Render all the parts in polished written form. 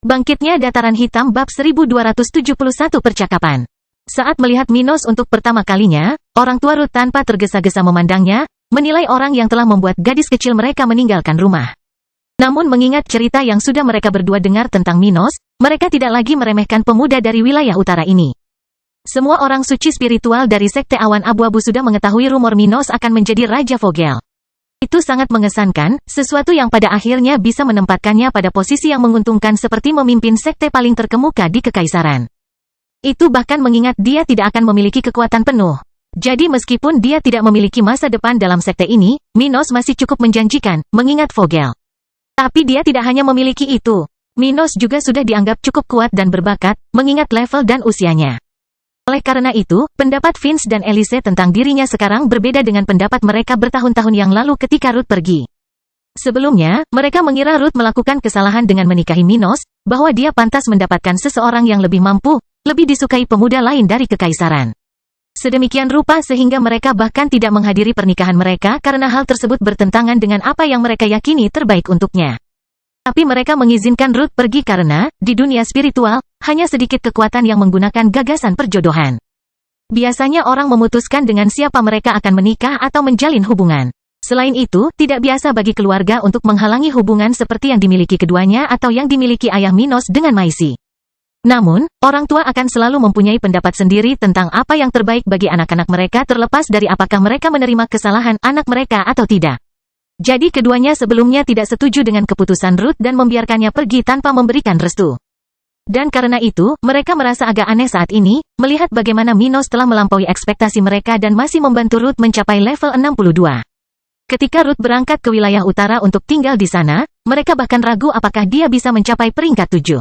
Bangkitnya Dataran Hitam bab 1271 percakapan. Saat melihat Minos untuk pertama kalinya, orang tua Ruth tanpa tergesa-gesa memandangnya, menilai orang yang telah membuat gadis kecil mereka meninggalkan rumah. Namun mengingat cerita yang sudah mereka berdua dengar tentang Minos, mereka tidak lagi meremehkan pemuda dari wilayah utara ini. Semua orang suci spiritual dari Sekte Awan Abu-Abu sudah mengetahui rumor Minos akan menjadi Raja Vogel. Itu sangat mengesankan, sesuatu yang pada akhirnya bisa menempatkannya pada posisi yang menguntungkan seperti memimpin sekte paling terkemuka di Kekaisaran. Itu bahkan mengingat dia tidak akan memiliki kekuatan penuh. Jadi meskipun dia tidak memiliki masa depan dalam sekte ini, Minos masih cukup menjanjikan, mengingat Vogel. Tapi dia tidak hanya memiliki itu. Minos juga sudah dianggap cukup kuat dan berbakat, mengingat level dan usianya. Oleh karena itu, pendapat Vince dan Elise tentang dirinya sekarang berbeda dengan pendapat mereka bertahun-tahun yang lalu ketika Ruth pergi. Sebelumnya, mereka mengira Ruth melakukan kesalahan dengan menikahi Minos, bahwa dia pantas mendapatkan seseorang yang lebih mampu, lebih disukai pemuda lain dari Kekaisaran. Sedemikian rupa sehingga mereka bahkan tidak menghadiri pernikahan mereka karena hal tersebut bertentangan dengan apa yang mereka yakini terbaik untuknya. Tapi mereka mengizinkan Ruth pergi karena, di dunia spiritual, hanya sedikit kekuatan yang menggunakan gagasan perjodohan. Biasanya orang memutuskan dengan siapa mereka akan menikah atau menjalin hubungan. Selain itu, tidak biasa bagi keluarga untuk menghalangi hubungan seperti yang dimiliki keduanya atau yang dimiliki ayah Minos dengan Maisi. Namun, orang tua akan selalu mempunyai pendapat sendiri tentang apa yang terbaik bagi anak-anak mereka terlepas dari apakah mereka menerima kesalahan anak mereka atau tidak. Jadi keduanya sebelumnya tidak setuju dengan keputusan Ruth dan membiarkannya pergi tanpa memberikan restu. Dan karena itu, mereka merasa agak aneh saat ini, melihat bagaimana Minos telah melampaui ekspektasi mereka dan masih membantu Ruth mencapai level 62. Ketika Ruth berangkat ke wilayah utara untuk tinggal di sana, mereka bahkan ragu apakah dia bisa mencapai peringkat 7.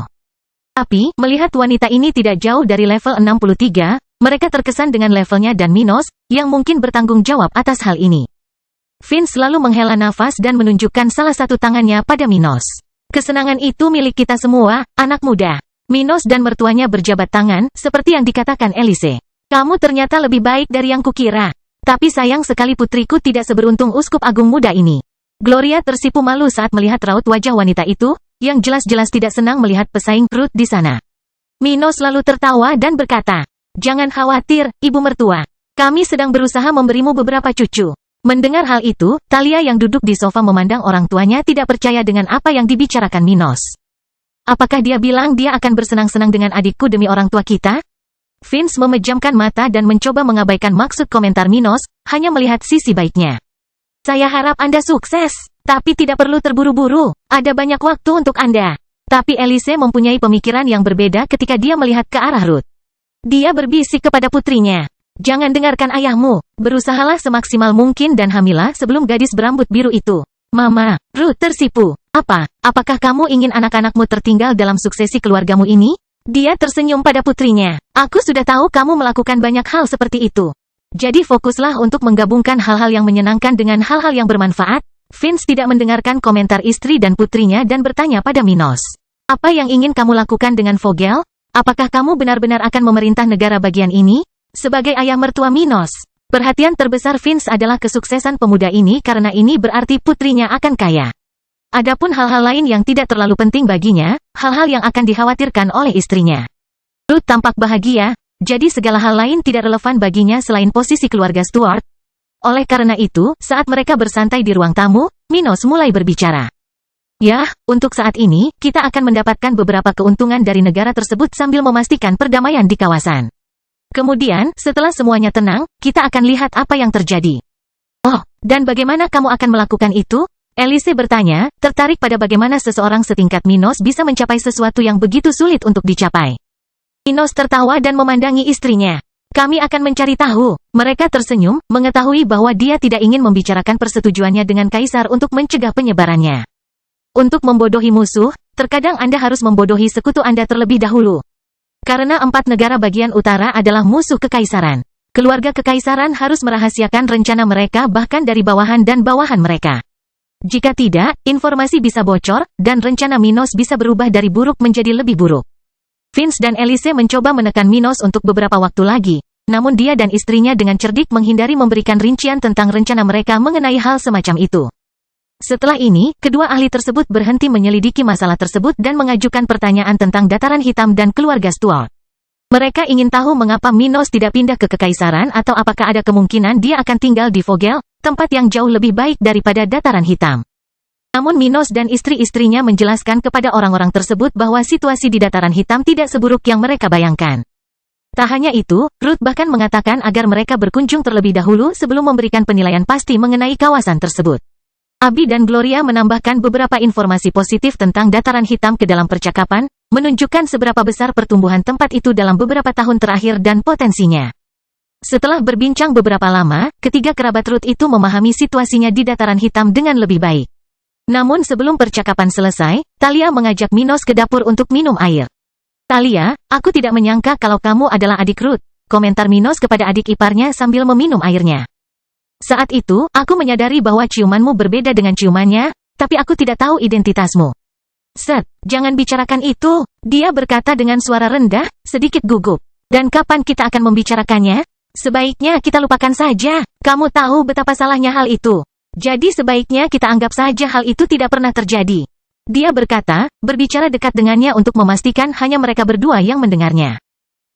Tapi, melihat wanita ini tidak jauh dari level 63, mereka terkesan dengan levelnya dan Minos, yang mungkin bertanggung jawab atas hal ini. Vince selalu menghela nafas dan menunjukkan salah satu tangannya pada Minos. Kesenangan itu milik kita semua, anak muda. Minos dan mertuanya berjabat tangan, seperti yang dikatakan Elise. Kamu ternyata lebih baik dari yang kukira. Tapi sayang sekali putriku tidak seberuntung uskup agung muda ini. Gloria tersipu malu saat melihat raut wajah wanita itu, yang jelas-jelas tidak senang melihat pesaing Ruth di sana. Minos lalu tertawa dan berkata, "Jangan khawatir, ibu mertua. Kami sedang berusaha memberimu beberapa cucu." Mendengar hal itu, Talia yang duduk di sofa memandang orang tuanya tidak percaya dengan apa yang dibicarakan Minos. Apakah dia bilang dia akan bersenang-senang dengan adikku demi orang tua kita? Vince memejamkan mata dan mencoba mengabaikan maksud komentar Minos, hanya melihat sisi baiknya. Saya harap Anda sukses, tapi tidak perlu terburu-buru, ada banyak waktu untuk Anda. Tapi Elise mempunyai pemikiran yang berbeda ketika dia melihat ke arah Ruth. Dia berbisik kepada putrinya. Jangan dengarkan ayahmu, berusahalah semaksimal mungkin dan hamilah sebelum gadis berambut biru itu. Mama, Ruth tersipu. Apakah kamu ingin anak-anakmu tertinggal dalam suksesi keluargamu ini? Dia tersenyum pada putrinya. Aku sudah tahu kamu melakukan banyak hal seperti itu. Jadi fokuslah untuk menggabungkan hal-hal yang menyenangkan dengan hal-hal yang bermanfaat. Vince tidak mendengarkan komentar istri dan putrinya dan bertanya pada Minos. Apa yang ingin kamu lakukan dengan Vogel? Apakah kamu benar-benar akan memerintah negara bagian ini? Sebagai ayah mertua Minos, perhatian terbesar Vince adalah kesuksesan pemuda ini karena ini berarti putrinya akan kaya. Adapun hal-hal lain yang tidak terlalu penting baginya, hal-hal yang akan dikhawatirkan oleh istrinya. Ruth tampak bahagia, jadi segala hal lain tidak relevan baginya selain posisi keluarga Stuart. Oleh karena itu, saat mereka bersantai di ruang tamu, Minos mulai berbicara. "Yah, untuk saat ini, kita akan mendapatkan beberapa keuntungan dari negara tersebut sambil memastikan perdamaian di kawasan. Kemudian, setelah semuanya tenang, kita akan lihat apa yang terjadi." "Oh, dan bagaimana kamu akan melakukan itu?" Elise bertanya, tertarik pada bagaimana seseorang setingkat Minos bisa mencapai sesuatu yang begitu sulit untuk dicapai. Minos tertawa dan memandangi istrinya. "Kami akan mencari tahu." Mereka tersenyum, mengetahui bahwa dia tidak ingin membicarakan persetujuannya dengan Kaisar untuk mencegah penyebarannya. Untuk membodohi musuh, terkadang Anda harus membodohi sekutu Anda terlebih dahulu. Karena 4 negara bagian utara adalah musuh Kekaisaran. Keluarga Kekaisaran harus merahasiakan rencana mereka bahkan dari bawahan dan bawahan mereka. Jika tidak, informasi bisa bocor, dan rencana Minos bisa berubah dari buruk menjadi lebih buruk. Vince dan Elise mencoba menekan Minos untuk beberapa waktu lagi, namun dia dan istrinya dengan cerdik menghindari memberikan rincian tentang rencana mereka mengenai hal semacam itu. Setelah ini, kedua ahli tersebut berhenti menyelidiki masalah tersebut dan mengajukan pertanyaan tentang dataran hitam dan keluarga Stuart. Mereka ingin tahu mengapa Minos tidak pindah ke Kekaisaran atau apakah ada kemungkinan dia akan tinggal di Vogel, tempat yang jauh lebih baik daripada dataran hitam. Namun Minos dan istri-istrinya menjelaskan kepada orang-orang tersebut bahwa situasi di dataran hitam tidak seburuk yang mereka bayangkan. Tak hanya itu, Ruth bahkan mengatakan agar mereka berkunjung terlebih dahulu sebelum memberikan penilaian pasti mengenai kawasan tersebut. Abby dan Gloria menambahkan beberapa informasi positif tentang dataran hitam ke dalam percakapan, menunjukkan seberapa besar pertumbuhan tempat itu dalam beberapa tahun terakhir dan potensinya. Setelah berbincang beberapa lama, ketiga kerabat Ruth itu memahami situasinya di dataran hitam dengan lebih baik. Namun sebelum percakapan selesai, Talia mengajak Minos ke dapur untuk minum air. "Talia, aku tidak menyangka kalau kamu adalah adik Ruth," komentar Minos kepada adik iparnya sambil meminum airnya. "Saat itu, aku menyadari bahwa ciumanmu berbeda dengan ciumannya, tapi aku tidak tahu identitasmu." "Seth, jangan bicarakan itu," dia berkata dengan suara rendah, sedikit gugup. "Dan kapan kita akan membicarakannya? Sebaiknya kita lupakan saja. Kamu tahu betapa salahnya hal itu. Jadi sebaiknya kita anggap saja hal itu tidak pernah terjadi." Dia berkata, berbicara dekat dengannya untuk memastikan hanya mereka berdua yang mendengarnya.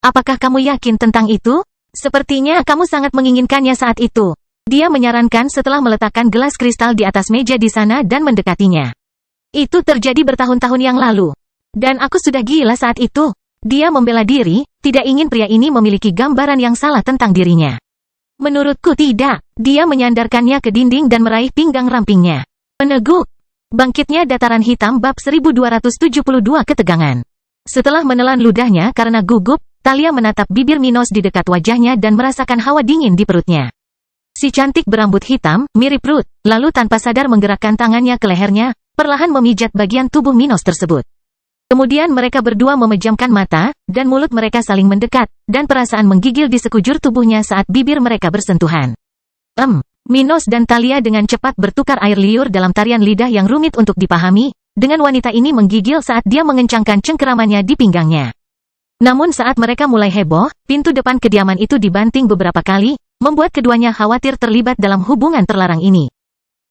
"Apakah kamu yakin tentang itu? Sepertinya kamu sangat menginginkannya saat itu." Dia menyarankan setelah meletakkan gelas kristal di atas meja di sana dan mendekatinya. "Itu terjadi bertahun-tahun yang lalu. Dan aku sudah gila saat itu." Dia membela diri, tidak ingin pria ini memiliki gambaran yang salah tentang dirinya. "Menurutku tidak." Dia menyandarkannya ke dinding dan meraih pinggang rampingnya. Meneguk. Bangkitnya dataran hitam bab 1272 ketegangan. Setelah menelan ludahnya karena gugup, Talia menatap bibir Minos di dekat wajahnya dan merasakan hawa dingin di perutnya. Si cantik berambut hitam, mirip Ruth, lalu tanpa sadar menggerakkan tangannya ke lehernya, perlahan memijat bagian tubuh Minos tersebut. Kemudian mereka berdua memejamkan mata, dan mulut mereka saling mendekat, dan perasaan menggigil di sekujur tubuhnya saat bibir mereka bersentuhan. Minos dan Talia dengan cepat bertukar air liur dalam tarian lidah yang rumit untuk dipahami, dengan wanita ini menggigil saat dia mengencangkan cengkeramannya di pinggangnya. Namun saat mereka mulai heboh, pintu depan kediaman itu dibanting beberapa kali, membuat keduanya khawatir terlibat dalam hubungan terlarang ini.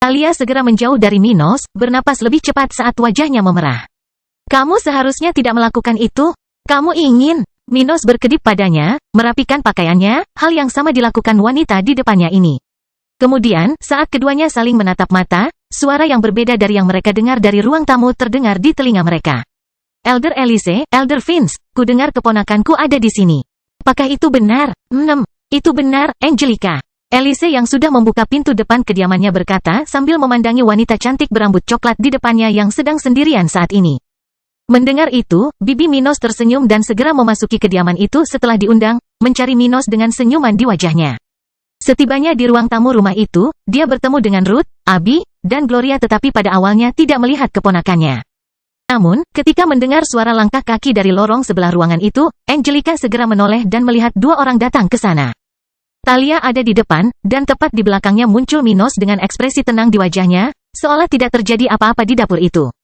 Talia segera menjauh dari Minos, bernapas lebih cepat saat wajahnya memerah. "Kamu seharusnya tidak melakukan itu. Kamu ingin..." Minos berkedip padanya, merapikan pakaiannya, hal yang sama dilakukan wanita di depannya ini. Kemudian, saat keduanya saling menatap mata, suara yang berbeda dari yang mereka dengar dari ruang tamu terdengar di telinga mereka. "Elder Elise, Elder Vince, ku dengar keponakanku ada di sini. Apakah itu benar?" Itu benar, Angelica." Elise yang sudah membuka pintu depan kediamannya berkata sambil memandangi wanita cantik berambut coklat di depannya yang sedang sendirian saat ini. Mendengar itu, bibi Minos tersenyum dan segera memasuki kediaman itu setelah diundang, mencari Minos dengan senyuman di wajahnya. Setibanya di ruang tamu rumah itu, dia bertemu dengan Ruth, Abby, dan Gloria tetapi pada awalnya tidak melihat keponakannya. Namun, ketika mendengar suara langkah kaki dari lorong sebelah ruangan itu, Angelica segera menoleh dan melihat dua orang datang ke sana. Talia ada di depan, dan tepat di belakangnya muncul Minos dengan ekspresi tenang di wajahnya, seolah tidak terjadi apa-apa di dapur itu.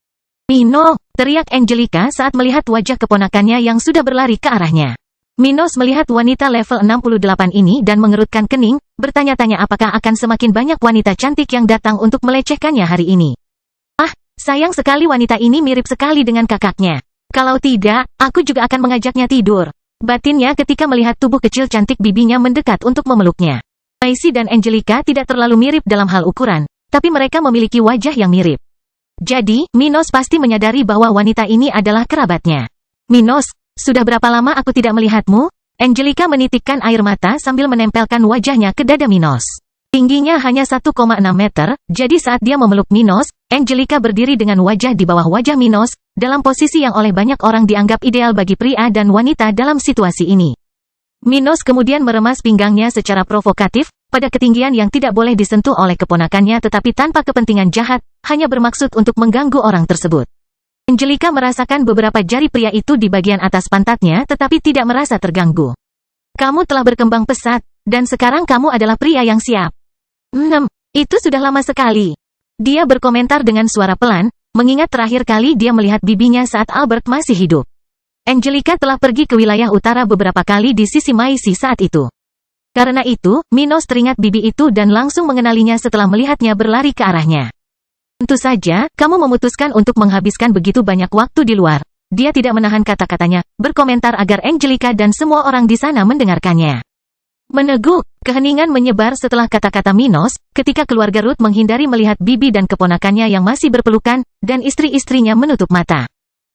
"Mino!" teriak Angelica saat melihat wajah keponakannya yang sudah berlari ke arahnya. Minos melihat wanita level 68 ini dan mengerutkan kening, bertanya-tanya apakah akan semakin banyak wanita cantik yang datang untuk melecehkannya hari ini. "Ah, sayang sekali wanita ini mirip sekali dengan kakaknya. Kalau tidak, aku juga akan mengajaknya tidur," batinnya ketika melihat tubuh kecil cantik bibinya mendekat untuk memeluknya. Maisy dan Angelica tidak terlalu mirip dalam hal ukuran, tapi mereka memiliki wajah yang mirip. Jadi, Minos pasti menyadari bahwa wanita ini adalah kerabatnya. "Minos, sudah berapa lama aku tidak melihatmu?" Angelica menitikkan air mata sambil menempelkan wajahnya ke dada Minos. Tingginya hanya 1,6 meter, jadi saat dia memeluk Minos, Angelica berdiri dengan wajah di bawah wajah Minos, dalam posisi yang oleh banyak orang dianggap ideal bagi pria dan wanita dalam situasi ini. Minos kemudian meremas pinggangnya secara provokatif, pada ketinggian yang tidak boleh disentuh oleh keponakannya tetapi tanpa kepentingan jahat, hanya bermaksud untuk mengganggu orang tersebut. Angelica merasakan beberapa jari pria itu di bagian atas pantatnya tetapi tidak merasa terganggu. "Kamu telah berkembang pesat, dan sekarang kamu adalah pria yang siap." Itu sudah lama sekali." Dia berkomentar dengan suara pelan, mengingat terakhir kali dia melihat bibinya saat Albert masih hidup. Angelica telah pergi ke wilayah utara beberapa kali di sisi Maisy saat itu. Karena itu, Minos teringat bibi itu dan langsung mengenalinya setelah melihatnya berlari ke arahnya. Tentu saja, kamu memutuskan untuk menghabiskan begitu banyak waktu di luar. Dia tidak menahan kata-katanya, berkomentar agar Angelica dan semua orang di sana mendengarkannya. Meneguk, keheningan menyebar setelah kata-kata Minos, ketika keluarga Ruth menghindari melihat bibi dan keponakannya yang masih berpelukan, dan istri-istrinya menutup mata.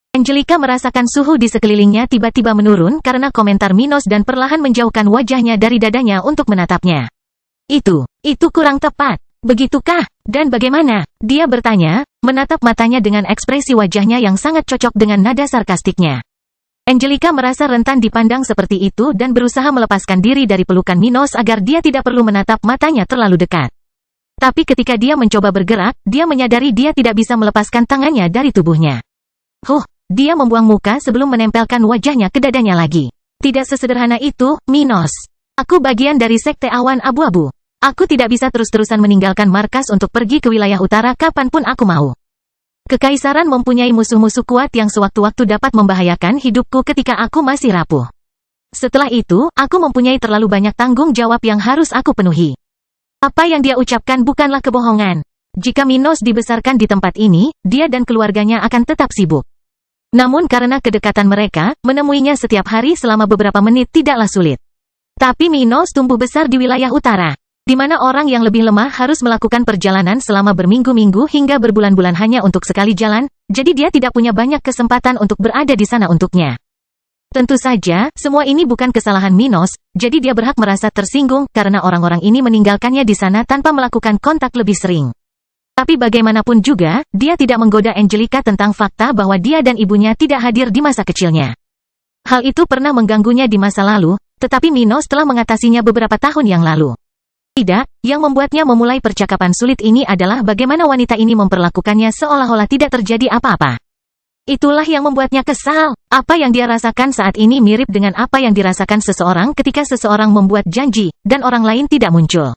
Angelica merasakan suhu di sekelilingnya tiba-tiba menurun karena komentar Minos dan perlahan menjauhkan wajahnya dari dadanya untuk menatapnya. Itu kurang tepat. Begitukah? Dan bagaimana? Dia bertanya, menatap matanya dengan ekspresi wajahnya yang sangat cocok dengan nada sarkastiknya. Angelica merasa rentan dipandang seperti itu dan berusaha melepaskan diri dari pelukan Minos agar dia tidak perlu menatap matanya terlalu dekat. Tapi ketika dia mencoba bergerak, dia menyadari dia tidak bisa melepaskan tangannya dari tubuhnya. Dia membuang muka sebelum menempelkan wajahnya ke dadanya lagi. Tidak sesederhana itu, Minos. Aku bagian dari sekte awan abu-abu. Aku tidak bisa terus-terusan meninggalkan markas untuk pergi ke wilayah utara kapanpun aku mau. Kekaisaran mempunyai musuh-musuh kuat yang sewaktu-waktu dapat membahayakan hidupku ketika aku masih rapuh. Setelah itu, aku mempunyai terlalu banyak tanggung jawab yang harus aku penuhi. Apa yang dia ucapkan bukanlah kebohongan. Jika Minos dibesarkan di tempat ini, dia dan keluarganya akan tetap sibuk. Namun karena kedekatan mereka, menemuinya setiap hari selama beberapa menit tidaklah sulit. Tapi Minos tumbuh besar di wilayah utara, di mana orang yang lebih lemah harus melakukan perjalanan selama berminggu-minggu hingga berbulan-bulan hanya untuk sekali jalan, jadi dia tidak punya banyak kesempatan untuk berada di sana untuknya. Tentu saja, semua ini bukan kesalahan Minos, jadi dia berhak merasa tersinggung karena orang-orang ini meninggalkannya di sana tanpa melakukan kontak lebih sering. Tapi bagaimanapun juga, dia tidak menggoda Angelica tentang fakta bahwa dia dan ibunya tidak hadir di masa kecilnya. Hal itu pernah mengganggunya di masa lalu, tetapi Minos telah mengatasinya beberapa tahun yang lalu. Tidak, yang membuatnya memulai percakapan sulit ini adalah bagaimana wanita ini memperlakukannya seolah-olah tidak terjadi apa-apa. Itulah yang membuatnya kesal. Apa yang dia rasakan saat ini mirip dengan apa yang dirasakan seseorang ketika seseorang membuat janji, dan orang lain tidak muncul.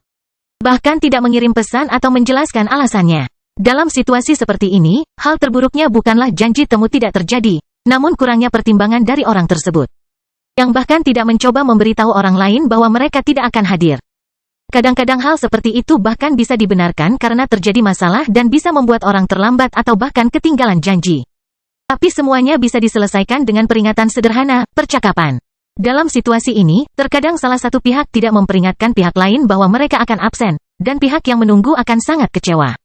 Bahkan tidak mengirim pesan atau menjelaskan alasannya. Dalam situasi seperti ini, hal terburuknya bukanlah janji temu tidak terjadi, namun kurangnya pertimbangan dari orang tersebut. Yang bahkan tidak mencoba memberitahu orang lain bahwa mereka tidak akan hadir. Kadang-kadang hal seperti itu bahkan bisa dibenarkan karena terjadi masalah dan bisa membuat orang terlambat atau bahkan ketinggalan janji. Tapi semuanya bisa diselesaikan dengan peringatan sederhana, percakapan. Dalam situasi ini, terkadang salah satu pihak tidak memperingatkan pihak lain bahwa mereka akan absen, dan pihak yang menunggu akan sangat kecewa.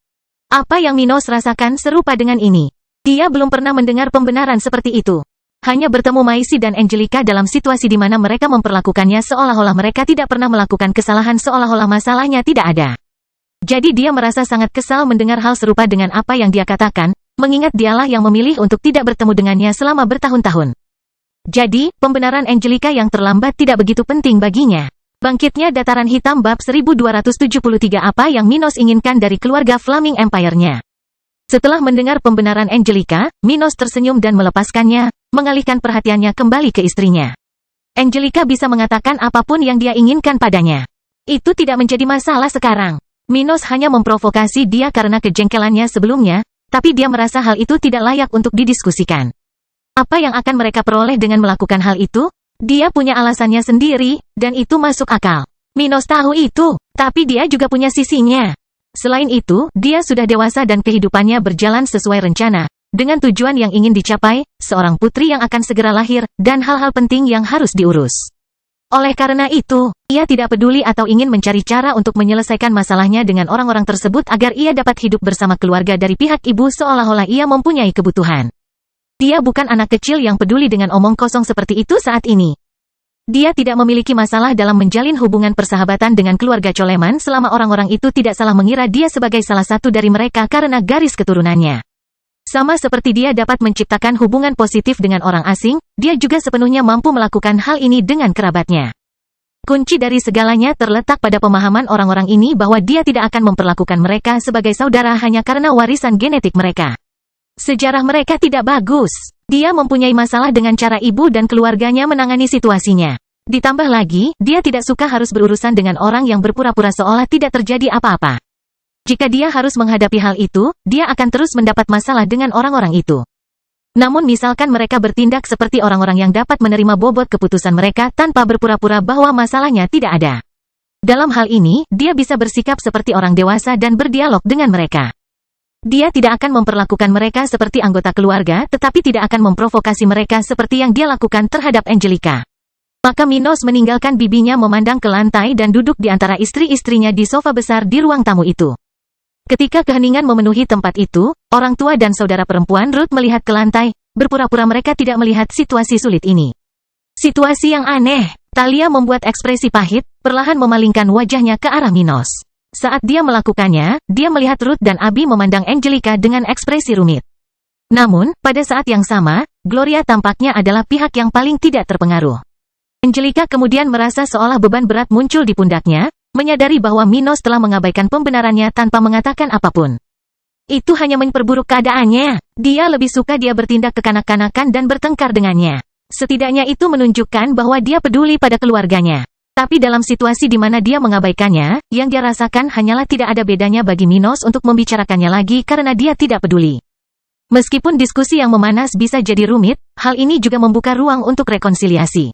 Apa yang Minos rasakan serupa dengan ini. Dia belum pernah mendengar pembenaran seperti itu. Hanya bertemu Maisie dan Angelica dalam situasi di mana mereka memperlakukannya seolah-olah mereka tidak pernah melakukan kesalahan seolah-olah masalahnya tidak ada. Jadi dia merasa sangat kesal mendengar hal serupa dengan apa yang dia katakan, mengingat dialah yang memilih untuk tidak bertemu dengannya selama bertahun-tahun. Jadi, pembenaran Angelica yang terlambat tidak begitu penting baginya. Bangkitnya Dataran Hitam bab 1273. Apa yang Minos inginkan dari keluarga Flaming Empire-nya. Setelah mendengar pembenaran Angelica, Minos tersenyum dan melepaskannya, mengalihkan perhatiannya kembali ke istrinya. Angelica bisa mengatakan apapun yang dia inginkan padanya. Itu tidak menjadi masalah sekarang. Minos hanya memprovokasi dia karena kejengkelannya sebelumnya, tapi dia merasa hal itu tidak layak untuk didiskusikan. Apa yang akan mereka peroleh dengan melakukan hal itu? Dia punya alasannya sendiri, dan itu masuk akal. Minos tahu itu, tapi dia juga punya sisinya. Selain itu, dia sudah dewasa dan kehidupannya berjalan sesuai rencana, dengan tujuan yang ingin dicapai, seorang putri yang akan segera lahir, dan hal-hal penting yang harus diurus. Oleh karena itu, ia tidak peduli atau ingin mencari cara untuk menyelesaikan masalahnya dengan orang-orang tersebut agar ia dapat hidup bersama keluarga dari pihak ibu seolah-olah ia mempunyai kebutuhan. Dia bukan anak kecil yang peduli dengan omong kosong seperti itu saat ini. Dia tidak memiliki masalah dalam menjalin hubungan persahabatan dengan keluarga Coleman selama orang-orang itu tidak salah mengira dia sebagai salah satu dari mereka karena garis keturunannya. Sama seperti dia dapat menciptakan hubungan positif dengan orang asing, dia juga sepenuhnya mampu melakukan hal ini dengan kerabatnya. Kunci dari segalanya terletak pada pemahaman orang-orang ini bahwa dia tidak akan memperlakukan mereka sebagai saudara hanya karena warisan genetik mereka. Sejarah mereka tidak bagus. Dia mempunyai masalah dengan cara ibu dan keluarganya menangani situasinya. Ditambah lagi, dia tidak suka harus berurusan dengan orang yang berpura-pura seolah tidak terjadi apa-apa. Jika dia harus menghadapi hal itu, dia akan terus mendapat masalah dengan orang-orang itu. Namun misalkan mereka bertindak seperti orang-orang yang dapat menerima bobot keputusan mereka tanpa berpura-pura bahwa masalahnya tidak ada. Dalam hal ini, dia bisa bersikap seperti orang dewasa dan berdialog dengan mereka. Dia tidak akan memperlakukan mereka seperti anggota keluarga, tetapi tidak akan memprovokasi mereka seperti yang dia lakukan terhadap Angelica. Maka Minos meninggalkan bibinya memandang ke lantai dan duduk di antara istri-istrinya di sofa besar di ruang tamu itu. Ketika keheningan memenuhi tempat itu, orang tua dan saudara perempuan Ruth melihat ke lantai, berpura-pura mereka tidak melihat situasi sulit ini. Situasi yang aneh. Talia membuat ekspresi pahit, perlahan memalingkan wajahnya ke arah Minos. Saat dia melakukannya, dia melihat Ruth dan Abi memandang Angelica dengan ekspresi rumit. Namun, pada saat yang sama, Gloria tampaknya adalah pihak yang paling tidak terpengaruh. Angelica kemudian merasa seolah beban berat muncul di pundaknya, menyadari bahwa Minos telah mengabaikan pembenarannya tanpa mengatakan apapun. Itu hanya memperburuk keadaannya. Dia lebih suka dia bertindak kekanak-kanakan dan bertengkar dengannya. Setidaknya itu menunjukkan bahwa dia peduli pada keluarganya. Tapi dalam situasi di mana dia mengabaikannya, yang dia rasakan hanyalah tidak ada bedanya bagi Minos untuk membicarakannya lagi karena dia tidak peduli. Meskipun diskusi yang memanas bisa jadi rumit, hal ini juga membuka ruang untuk rekonsiliasi.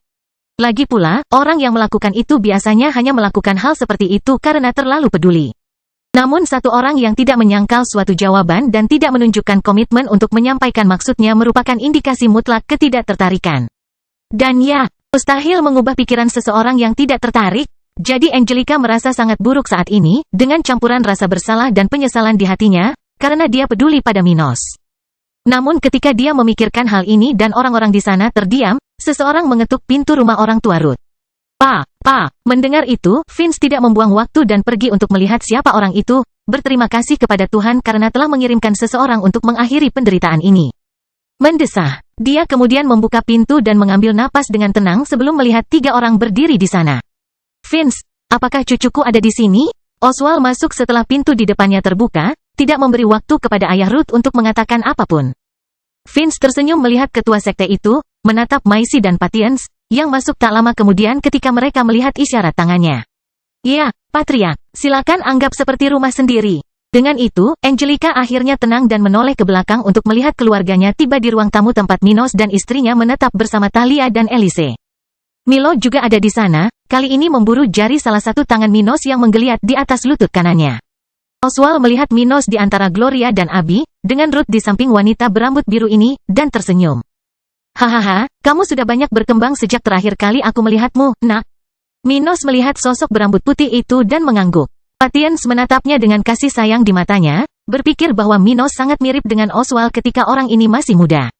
Lagi pula, orang yang melakukan itu biasanya hanya melakukan hal seperti itu karena terlalu peduli. Namun satu orang yang tidak menyangkal suatu jawaban dan tidak menunjukkan komitmen untuk menyampaikan maksudnya merupakan indikasi mutlak ketidaktertarikan. Dan ya, mustahil mengubah pikiran seseorang yang tidak tertarik. Jadi Angelica merasa sangat buruk saat ini, dengan campuran rasa bersalah dan penyesalan di hatinya, karena dia peduli pada Minos. Namun ketika dia memikirkan hal ini dan orang-orang di sana terdiam, seseorang mengetuk pintu rumah orang tua Ruth. Pa. Mendengar itu, Vince tidak membuang waktu dan pergi untuk melihat siapa orang itu, berterima kasih kepada Tuhan karena telah mengirimkan seseorang untuk mengakhiri penderitaan ini. Mendesah. Dia kemudian membuka pintu dan mengambil napas dengan tenang sebelum melihat 3 orang berdiri di sana. Vince, apakah cucuku ada di sini? Oswald masuk setelah pintu di depannya terbuka, tidak memberi waktu kepada ayah Ruth untuk mengatakan apapun. Vince tersenyum melihat ketua sekte itu, menatap Maisie dan Patience, yang masuk tak lama kemudian ketika mereka melihat isyarat tangannya. Ya, Patriark, silakan anggap seperti rumah sendiri. Dengan itu, Angelica akhirnya tenang dan menoleh ke belakang untuk melihat keluarganya tiba di ruang tamu tempat Minos dan istrinya menetap bersama Talia dan Elise. Milo juga ada di sana, kali ini memburu jari salah satu tangan Minos yang menggeliat di atas lutut kanannya. Oswald melihat Minos di antara Gloria dan Abi, dengan Ruth di samping wanita berambut biru ini, dan tersenyum. Hahaha, kamu sudah banyak berkembang sejak terakhir kali aku melihatmu, nak. Minos melihat sosok berambut putih itu dan mengangguk. Patience menatapnya dengan kasih sayang di matanya, berpikir bahwa Minos sangat mirip dengan Oswald ketika orang ini masih muda.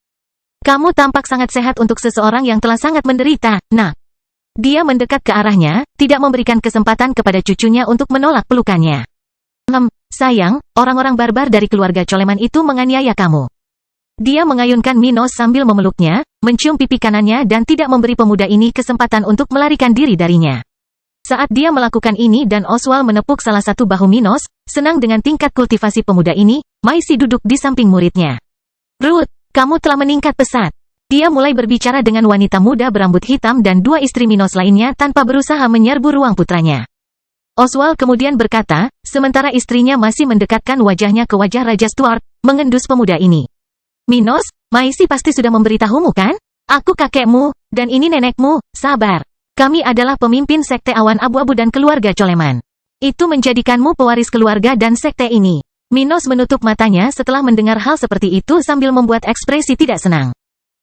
Kamu tampak sangat sehat untuk seseorang yang telah sangat menderita, nak. Dia mendekat ke arahnya, tidak memberikan kesempatan kepada cucunya untuk menolak pelukannya. Sayang, orang-orang barbar dari keluarga Coleman itu menganiaya kamu. Dia mengayunkan Minos sambil memeluknya, mencium pipi kanannya dan tidak memberi pemuda ini kesempatan untuk melarikan diri darinya. Saat dia melakukan ini dan Oswald menepuk salah satu bahu Minos, senang dengan tingkat kultivasi pemuda ini, Maisie duduk di samping muridnya. Ruth, kamu telah meningkat pesat. Dia mulai berbicara dengan wanita muda berambut hitam dan 2 istri Minos lainnya tanpa berusaha menyerbu ruang putranya. Oswald kemudian berkata, sementara istrinya masih mendekatkan wajahnya ke wajah Raja Stuart, mengendus pemuda ini. Minos, Maisie pasti sudah memberitahumu kan? Aku kakekmu, dan ini nenekmu, sabar. Kami adalah pemimpin sekte awan abu-abu dan keluarga Coleman. Itu menjadikanmu pewaris keluarga dan sekte ini. Minos menutup matanya setelah mendengar hal seperti itu sambil membuat ekspresi tidak senang.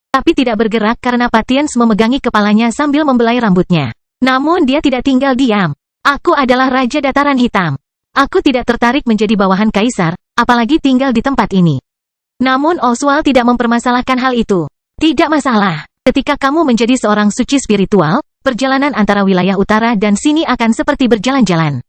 Tapi tidak bergerak karena Patience memegangi kepalanya sambil membelai rambutnya. Namun dia tidak tinggal diam. Aku adalah Raja Dataran Hitam. Aku tidak tertarik menjadi bawahan kaisar, apalagi tinggal di tempat ini. Namun Oswald tidak mempermasalahkan hal itu. Tidak masalah. Ketika kamu menjadi seorang suci spiritual, perjalanan antara wilayah utara dan sini akan seperti berjalan-jalan.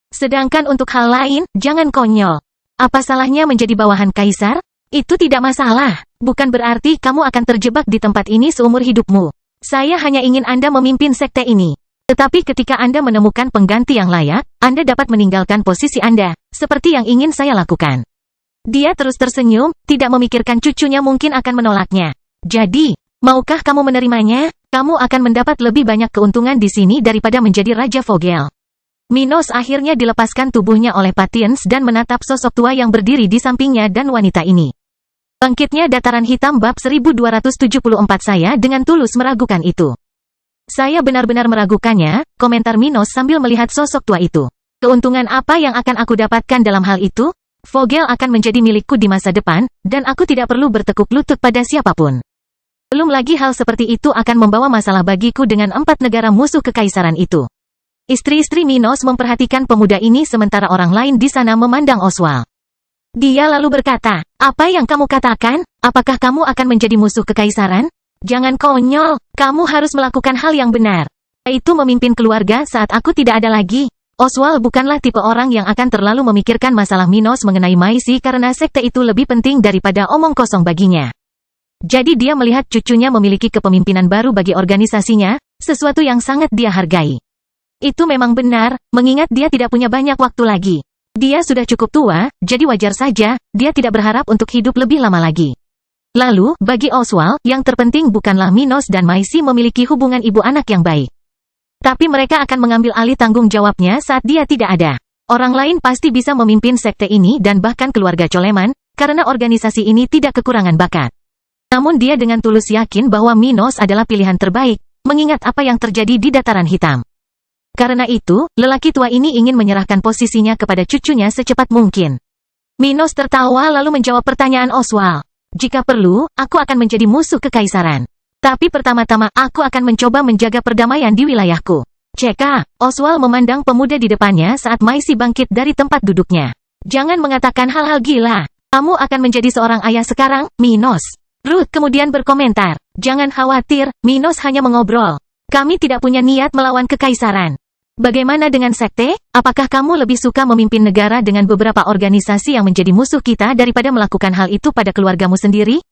Sedangkan untuk hal lain, jangan konyol. Apa salahnya menjadi bawahan kaisar? Itu tidak masalah. Bukan berarti kamu akan terjebak di tempat ini seumur hidupmu. Saya hanya ingin Anda memimpin sekte ini. Tetapi ketika Anda menemukan pengganti yang layak, Anda dapat meninggalkan posisi Anda, seperti yang ingin saya lakukan. Dia terus tersenyum, tidak memikirkan cucunya mungkin akan menolaknya. Jadi, maukah kamu menerimanya? Kamu akan mendapat lebih banyak keuntungan di sini daripada menjadi Raja Vogel. Minos akhirnya dilepaskan tubuhnya oleh Patience dan menatap sosok tua yang berdiri di sampingnya dan wanita ini. Bangkitnya Dataran Hitam bab 1274. Saya dengan tulus meragukan itu. Saya benar-benar meragukannya, komentar Minos sambil melihat sosok tua itu. Keuntungan apa yang akan aku dapatkan dalam hal itu? Vogel akan menjadi milikku di masa depan, dan aku tidak perlu bertekuk lutut pada siapapun. Belum lagi hal seperti itu akan membawa masalah bagiku dengan 4 negara musuh kekaisaran itu. Istri-istri Minos memperhatikan pemuda ini sementara orang lain di sana memandang Oswald. Dia lalu berkata, "Apa yang kamu katakan? Apakah kamu akan menjadi musuh kekaisaran? Jangan konyol, kamu harus melakukan hal yang benar. Yaitu memimpin keluarga saat aku tidak ada lagi." Oswald bukanlah tipe orang yang akan terlalu memikirkan masalah Minos mengenai Maisi karena sekte itu lebih penting daripada omong kosong baginya. Jadi dia melihat cucunya memiliki kepemimpinan baru bagi organisasinya, sesuatu yang sangat dia hargai. Itu memang benar, mengingat dia tidak punya banyak waktu lagi. Dia sudah cukup tua, jadi wajar saja, dia tidak berharap untuk hidup lebih lama lagi. Lalu, bagi Oswald, yang terpenting bukanlah Minos dan Maisi memiliki hubungan ibu anak yang baik. Tapi mereka akan mengambil alih tanggung jawabnya saat dia tidak ada. Orang lain pasti bisa memimpin sekte ini dan bahkan keluarga Coleman, karena organisasi ini tidak kekurangan bakat. Namun dia dengan tulus yakin bahwa Minos adalah pilihan terbaik, mengingat apa yang terjadi di Dataran Hitam. Karena itu, lelaki tua ini ingin menyerahkan posisinya kepada cucunya secepat mungkin. Minos tertawa lalu menjawab pertanyaan Oswald. "Jika perlu, aku akan menjadi musuh kekaisaran. Tapi pertama-tama aku akan mencoba menjaga perdamaian di wilayahku." "Ceka," Oswald memandang pemuda di depannya saat Maisi bangkit dari tempat duduknya. "Jangan mengatakan hal-hal gila. Kamu akan menjadi seorang ayah sekarang, Minos." Ruth kemudian berkomentar, "Jangan khawatir, Minos hanya mengobrol. Kami tidak punya niat melawan kekaisaran. Bagaimana dengan sekte? Apakah kamu lebih suka memimpin negara dengan beberapa organisasi yang menjadi musuh kita daripada melakukan hal itu pada keluargamu sendiri?"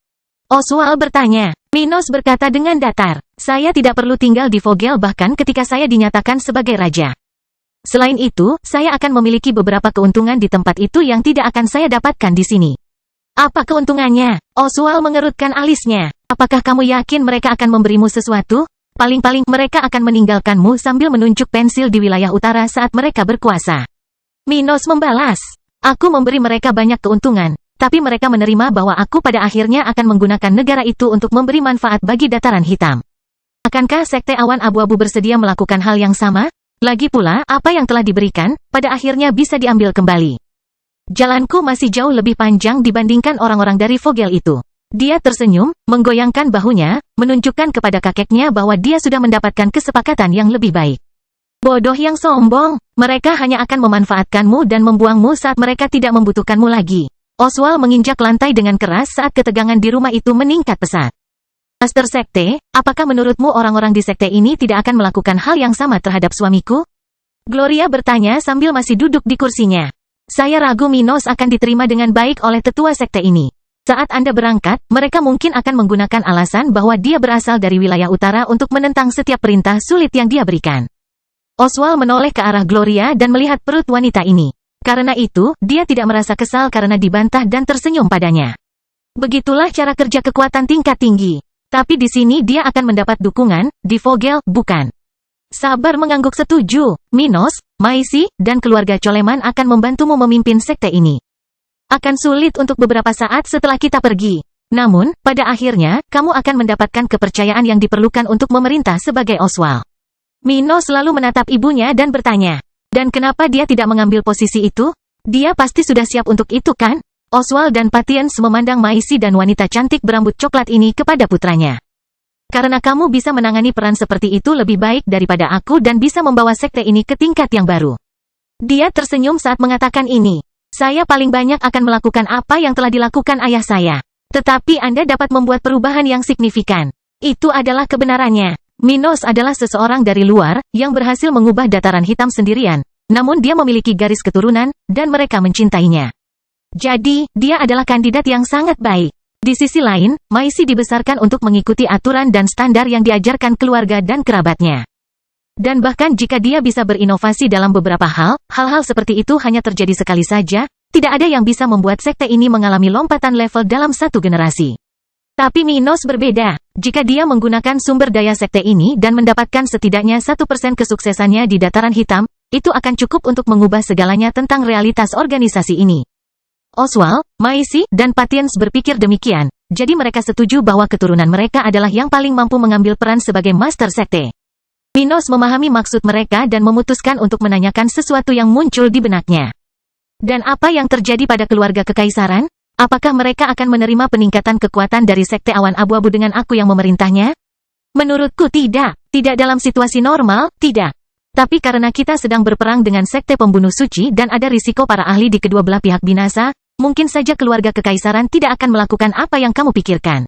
Oswald bertanya. Minos berkata dengan datar, "Saya tidak perlu tinggal di Vogel bahkan ketika saya dinyatakan sebagai raja. Selain itu, saya akan memiliki beberapa keuntungan di tempat itu yang tidak akan saya dapatkan di sini." "Apa keuntungannya?" Oswald mengerutkan alisnya. "Apakah kamu yakin mereka akan memberimu sesuatu? Paling-paling mereka akan meninggalkanmu sambil menunjuk pensil di wilayah utara saat mereka berkuasa." Minos membalas, "Aku memberi mereka banyak keuntungan, tapi mereka menerima bahwa aku pada akhirnya akan menggunakan negara itu untuk memberi manfaat bagi Dataran Hitam. Akankah sekte awan abu-abu bersedia melakukan hal yang sama? Lagi pula, apa yang telah diberikan, pada akhirnya bisa diambil kembali. Jalanku masih jauh lebih panjang dibandingkan orang-orang dari Vogel itu." Dia tersenyum, menggoyangkan bahunya, menunjukkan kepada kakeknya bahwa dia sudah mendapatkan kesepakatan yang lebih baik. "Bodoh yang sombong, mereka hanya akan memanfaatkanmu dan membuangmu saat mereka tidak membutuhkanmu lagi." Oswald menginjak lantai dengan keras saat ketegangan di rumah itu meningkat pesat. "Master Sekte, apakah menurutmu orang-orang di sekte ini tidak akan melakukan hal yang sama terhadap suamiku?" Gloria bertanya sambil masih duduk di kursinya. "Saya ragu Minos akan diterima dengan baik oleh tetua sekte ini. Saat Anda berangkat, mereka mungkin akan menggunakan alasan bahwa dia berasal dari wilayah utara untuk menentang setiap perintah sulit yang dia berikan." Oswald menoleh ke arah Gloria dan melihat perut wanita ini. Karena itu, dia tidak merasa kesal karena dibantah dan tersenyum padanya. Begitulah cara kerja kekuatan tingkat tinggi. Tapi di sini dia akan mendapat dukungan, di Vogel, bukan. Sabar mengangguk setuju. Minos, Maisi, dan keluarga Coleman akan membantumu memimpin sekte ini. Akan sulit untuk beberapa saat setelah kita pergi. Namun, pada akhirnya, kamu akan mendapatkan kepercayaan yang diperlukan untuk memerintah sebagai Oswald. Minos lalu menatap ibunya dan bertanya, "Dan kenapa dia tidak mengambil posisi itu? Dia pasti sudah siap untuk itu kan?" Oswald dan Patience memandang Maisi dan wanita cantik berambut coklat ini kepada putranya. "Karena kamu bisa menangani peran seperti itu lebih baik daripada aku dan bisa membawa sekte ini ke tingkat yang baru." Dia tersenyum saat mengatakan ini. "Saya paling banyak akan melakukan apa yang telah dilakukan ayah saya. Tetapi Anda dapat membuat perubahan yang signifikan. Itu adalah kebenarannya. Minos adalah seseorang dari luar, yang berhasil mengubah Dataran Hitam sendirian, namun dia memiliki garis keturunan, dan mereka mencintainya. Jadi, dia adalah kandidat yang sangat baik. Di sisi lain, Maisi dibesarkan untuk mengikuti aturan dan standar yang diajarkan keluarga dan kerabatnya. Dan bahkan jika dia bisa berinovasi dalam beberapa hal, hal-hal seperti itu hanya terjadi sekali saja, tidak ada yang bisa membuat sekte ini mengalami lompatan level dalam satu generasi. Tapi Minos berbeda. Jika dia menggunakan sumber daya sekte ini dan mendapatkan setidaknya 1% kesuksesannya di Dataran Hitam, itu akan cukup untuk mengubah segalanya tentang realitas organisasi ini." Oswald, Maisi, dan Patience berpikir demikian, jadi mereka setuju bahwa keturunan mereka adalah yang paling mampu mengambil peran sebagai Master Sekte. Minos memahami maksud mereka dan memutuskan untuk menanyakan sesuatu yang muncul di benaknya. Dan apa yang terjadi pada keluarga kekaisaran? Apakah mereka akan menerima peningkatan kekuatan dari Sekte Awan Abu-Abu dengan aku yang memerintahnya? Menurutku tidak. Tidak dalam situasi normal, tidak. Tapi karena kita sedang berperang dengan Sekte Pembunuh Suci dan ada risiko para ahli di kedua belah pihak binasa, mungkin saja keluarga kekaisaran tidak akan melakukan apa yang kamu pikirkan.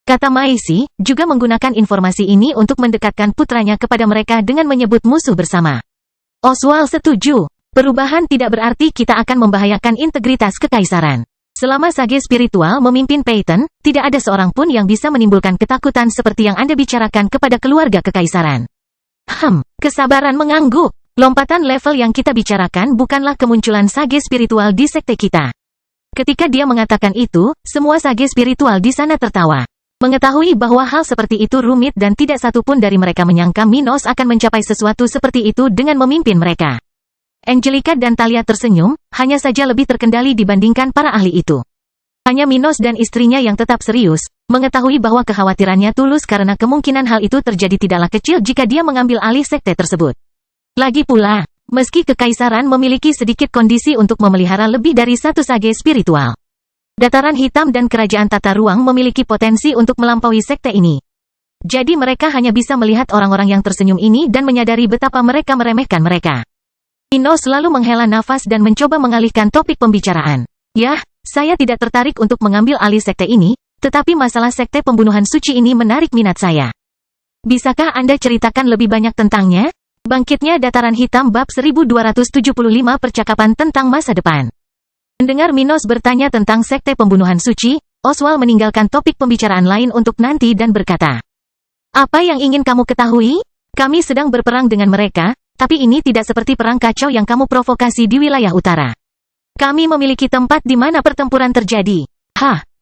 Kata Maisi, juga menggunakan informasi ini untuk mendekatkan putranya kepada mereka dengan menyebut musuh bersama. Oswald setuju. Perubahan tidak berarti kita akan membahayakan integritas kekaisaran. Selama sage spiritual memimpin Peyton, tidak ada seorang pun yang bisa menimbulkan ketakutan seperti yang Anda bicarakan kepada keluarga kekaisaran. Kesabaran mengangguk. Lompatan level yang kita bicarakan bukanlah kemunculan sage spiritual di sekte kita. Ketika dia mengatakan itu, semua sage spiritual di sana tertawa. Mengetahui bahwa hal seperti itu rumit dan tidak satu pun dari mereka menyangka Minos akan mencapai sesuatu seperti itu dengan memimpin mereka. Angelica dan Talia tersenyum, hanya saja lebih terkendali dibandingkan para ahli itu. Hanya Minos dan istrinya yang tetap serius, mengetahui bahwa kekhawatirannya tulus karena kemungkinan hal itu terjadi tidaklah kecil jika dia mengambil alih sekte tersebut. Lagi pula, meski kekaisaran memiliki sedikit kondisi untuk memelihara lebih dari satu sage spiritual, Dataran Hitam dan Kerajaan Tata Ruang memiliki potensi untuk melampaui sekte ini. Jadi mereka hanya bisa melihat orang-orang yang tersenyum ini dan menyadari betapa mereka meremehkan mereka. Minos selalu menghela nafas dan mencoba mengalihkan topik pembicaraan. Yah, saya tidak tertarik untuk mengambil alih sekte ini, tetapi masalah sekte pembunuhan suci ini menarik minat saya. Bisakah Anda ceritakan lebih banyak tentangnya? Bangkitnya Dataran Hitam bab 1275 percakapan tentang masa depan. Mendengar Minos bertanya tentang sekte pembunuhan suci, Oswald meninggalkan topik pembicaraan lain untuk nanti dan berkata, "Apa yang ingin kamu ketahui? Kami sedang berperang dengan mereka. Tapi ini tidak seperti perang kacau yang kamu provokasi di wilayah utara. Kami memiliki tempat di mana pertempuran terjadi."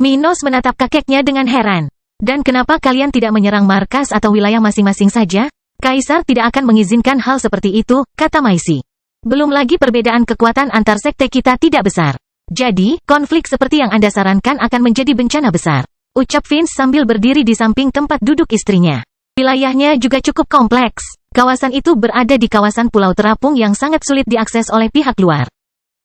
Minos menatap kakeknya dengan heran. "Dan kenapa kalian tidak menyerang markas atau wilayah masing-masing saja? Kaisar tidak akan mengizinkan hal seperti itu," kata Maisi. "Belum lagi perbedaan kekuatan antar sekte kita tidak besar. Jadi, konflik seperti yang Anda sarankan akan menjadi bencana besar," ucap Vince sambil berdiri di samping tempat duduk istrinya. "Wilayahnya juga cukup kompleks. Kawasan itu berada di kawasan pulau terapung yang sangat sulit diakses oleh pihak luar."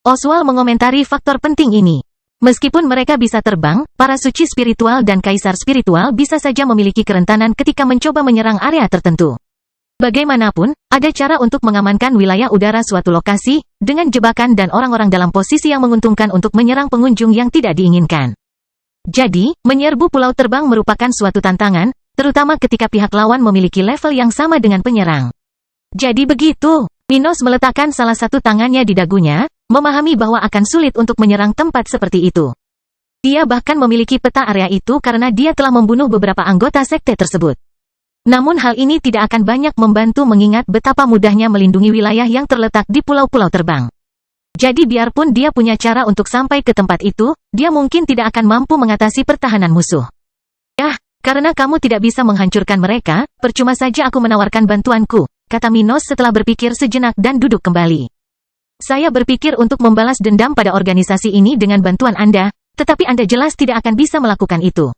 Oswald mengomentari faktor penting ini. Meskipun mereka bisa terbang, para suci spiritual dan kaisar spiritual bisa saja memiliki kerentanan ketika mencoba menyerang area tertentu. Bagaimanapun, ada cara untuk mengamankan wilayah udara suatu lokasi, dengan jebakan dan orang-orang dalam posisi yang menguntungkan untuk menyerang pengunjung yang tidak diinginkan. Jadi, menyerbu pulau terbang merupakan suatu tantangan, terutama ketika pihak lawan memiliki level yang sama dengan penyerang. Jadi begitu, Minos meletakkan salah satu tangannya di dagunya, memahami bahwa akan sulit untuk menyerang tempat seperti itu. Dia bahkan memiliki peta area itu karena dia telah membunuh beberapa anggota sekte tersebut. Namun hal ini tidak akan banyak membantu mengingat betapa mudahnya melindungi wilayah yang terletak di pulau-pulau terbang. Jadi biarpun dia punya cara untuk sampai ke tempat itu, dia mungkin tidak akan mampu mengatasi pertahanan musuh. Karena kamu tidak bisa menghancurkan mereka, percuma saja aku menawarkan bantuanku, kata Minos setelah berpikir sejenak dan duduk kembali. "Saya berpikir untuk membalas dendam pada organisasi ini dengan bantuan Anda, tetapi Anda jelas tidak akan bisa melakukan itu."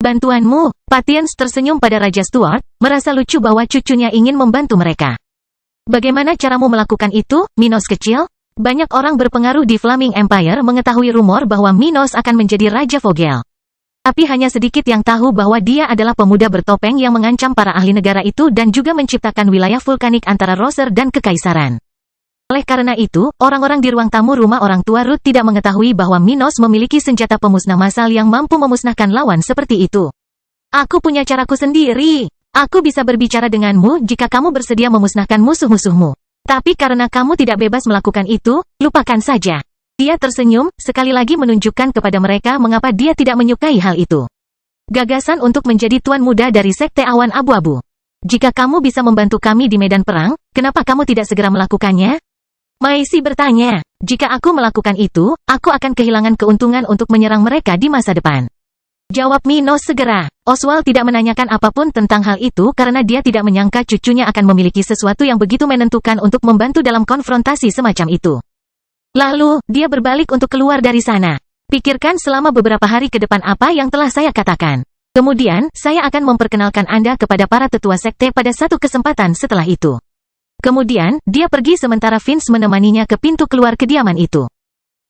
"Bantuanmu?" Patience tersenyum pada Raja Stuart, merasa lucu bahwa cucunya ingin membantu mereka. "Bagaimana caramu melakukan itu, Minos kecil?" Banyak orang berpengaruh di Flaming Empire mengetahui rumor bahwa Minos akan menjadi Raja Vogel. Tapi hanya sedikit yang tahu bahwa dia adalah pemuda bertopeng yang mengancam para ahli negara itu dan juga menciptakan wilayah vulkanik antara Roser dan Kekaisaran. Oleh karena itu, orang-orang di ruang tamu rumah orang tua Ruth tidak mengetahui bahwa Minos memiliki senjata pemusnah massal yang mampu memusnahkan lawan seperti itu. "Aku punya caraku sendiri. Aku bisa berbicara denganmu jika kamu bersedia memusnahkan musuh-musuhmu. Tapi karena kamu tidak bebas melakukan itu, lupakan saja." Dia tersenyum, sekali lagi menunjukkan kepada mereka mengapa dia tidak menyukai hal itu. "Gagasan untuk menjadi tuan muda dari Sekte Awan Abu-Abu. Jika kamu bisa membantu kami di medan perang, kenapa kamu tidak segera melakukannya?" Maisi bertanya. "Jika aku melakukan itu, aku akan kehilangan keuntungan untuk menyerang mereka di masa depan," jawab Minos segera. Oswald tidak menanyakan apapun tentang hal itu karena dia tidak menyangka cucunya akan memiliki sesuatu yang begitu menentukan untuk membantu dalam konfrontasi semacam itu. Lalu, dia berbalik untuk keluar dari sana. "Pikirkan selama beberapa hari ke depan apa yang telah saya katakan. Kemudian, saya akan memperkenalkan Anda kepada para tetua sekte pada satu kesempatan setelah itu." Kemudian, dia pergi sementara Vince menemaninya ke pintu keluar kediaman itu.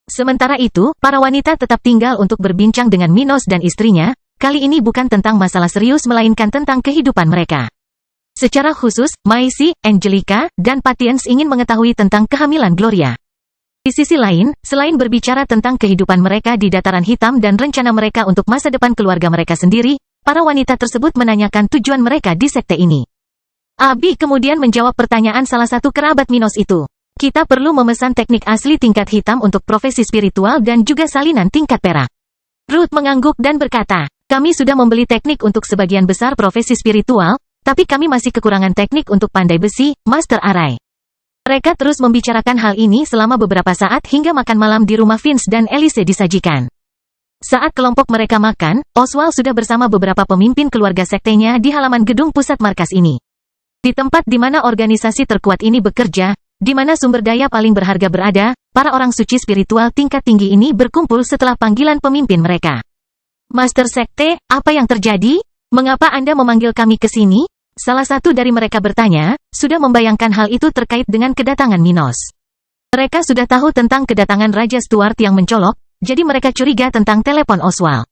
Sementara itu, para wanita tetap tinggal untuk berbincang dengan Minos dan istrinya. Kali ini bukan tentang masalah serius melainkan tentang kehidupan mereka. Secara khusus, Maisie, Angelica, dan Patience ingin mengetahui tentang kehamilan Gloria. Di sisi lain, selain berbicara tentang kehidupan mereka di dataran hitam dan rencana mereka untuk masa depan keluarga mereka sendiri, para wanita tersebut menanyakan tujuan mereka di sekte ini. Abi kemudian menjawab pertanyaan salah satu kerabat Minos itu. Kita perlu memesan teknik asli tingkat hitam untuk profesi spiritual dan juga salinan tingkat perak. Ruth mengangguk dan berkata, kami sudah membeli teknik untuk sebagian besar profesi spiritual, tapi kami masih kekurangan teknik untuk pandai besi, Master Arai. Mereka terus membicarakan hal ini selama beberapa saat hingga makan malam di rumah Vince dan Elise disajikan. Saat kelompok mereka makan, Oswald sudah bersama beberapa pemimpin keluarga sektenya di halaman gedung pusat markas ini. Di tempat di mana organisasi terkuat ini bekerja, di mana sumber daya paling berharga berada, para orang suci spiritual tingkat tinggi ini berkumpul setelah panggilan pemimpin mereka. Master Sekte, apa yang terjadi? Mengapa Anda memanggil kami ke sini? Salah satu dari mereka bertanya, sudah membayangkan hal itu terkait dengan kedatangan Minos. Mereka sudah tahu tentang kedatangan Raja Stuart yang mencolok, jadi mereka curiga tentang telepon Oswald.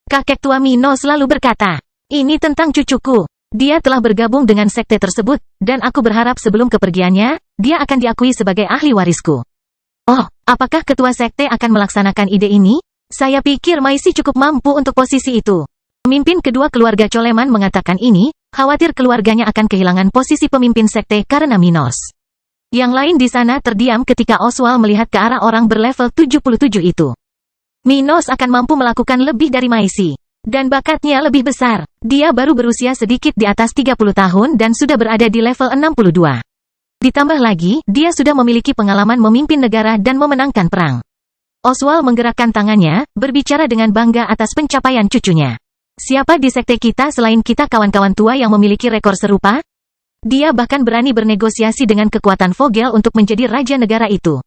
Kakek tua Minos lalu berkata, ini tentang cucuku. Dia telah bergabung dengan sekte tersebut, dan aku berharap sebelum kepergiannya, dia akan diakui sebagai ahli warisku. Oh, apakah ketua sekte akan melaksanakan ide ini? Saya pikir Maisie cukup mampu untuk posisi itu. Pemimpin kedua keluarga Coleman mengatakan ini, khawatir keluarganya akan kehilangan posisi pemimpin sekte karena Minos. Yang lain di sana terdiam ketika Oswald melihat ke arah orang berlevel 77 itu. Minos akan mampu melakukan lebih dari Maisie. Dan bakatnya lebih besar. Dia baru berusia sedikit di atas 30 tahun dan sudah berada di level 62. Ditambah lagi, dia sudah memiliki pengalaman memimpin negara dan memenangkan perang. Oswald menggerakkan tangannya, berbicara dengan bangga atas pencapaian cucunya. Siapa di sekte kita selain kita kawan-kawan tua yang memiliki rekor serupa? Dia bahkan berani bernegosiasi dengan kekuatan Vogel untuk menjadi raja negara itu.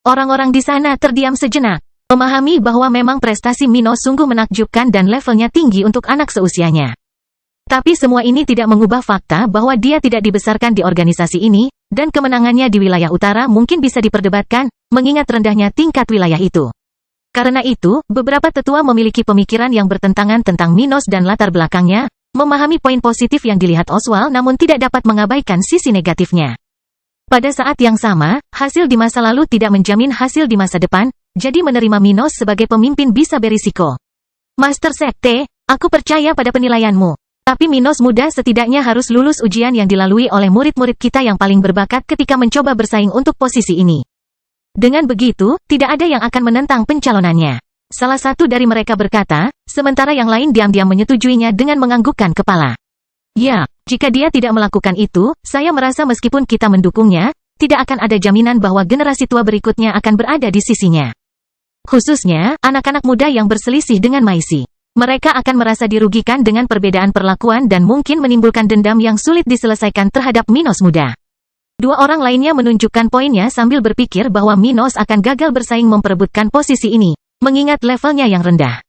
Orang-orang di sana terdiam sejenak. Memahami bahwa memang prestasi Minos sungguh menakjubkan dan levelnya tinggi untuk anak seusianya. Tapi semua ini tidak mengubah fakta bahwa dia tidak dibesarkan di organisasi ini, dan kemenangannya di wilayah utara mungkin bisa diperdebatkan, mengingat rendahnya tingkat wilayah itu. Karena itu, beberapa tetua memiliki pemikiran yang bertentangan tentang Minos dan latar belakangnya, memahami poin positif yang dilihat Oswald namun tidak dapat mengabaikan sisi negatifnya. Pada saat yang sama, hasil di masa lalu tidak menjamin hasil di masa depan, jadi menerima Minos sebagai pemimpin bisa berisiko. Master Sekte, aku percaya pada penilaianmu. Tapi Minos muda setidaknya harus lulus ujian yang dilalui oleh murid-murid kita yang paling berbakat ketika mencoba bersaing untuk posisi ini. Dengan begitu, tidak ada yang akan menentang pencalonannya. Salah satu dari mereka berkata, sementara yang lain diam-diam menyetujuinya dengan menganggukkan kepala. Ya, jika dia tidak melakukan itu, saya merasa meskipun kita mendukungnya, tidak akan ada jaminan bahwa generasi tua berikutnya akan berada di sisinya. Khususnya, anak-anak muda yang berselisih dengan Maisie. Mereka akan merasa dirugikan dengan perbedaan perlakuan dan mungkin menimbulkan dendam yang sulit diselesaikan terhadap Minos muda. Dua orang lainnya menunjukkan poinnya sambil berpikir bahwa Minos akan gagal bersaing memperebutkan posisi ini, mengingat levelnya yang rendah.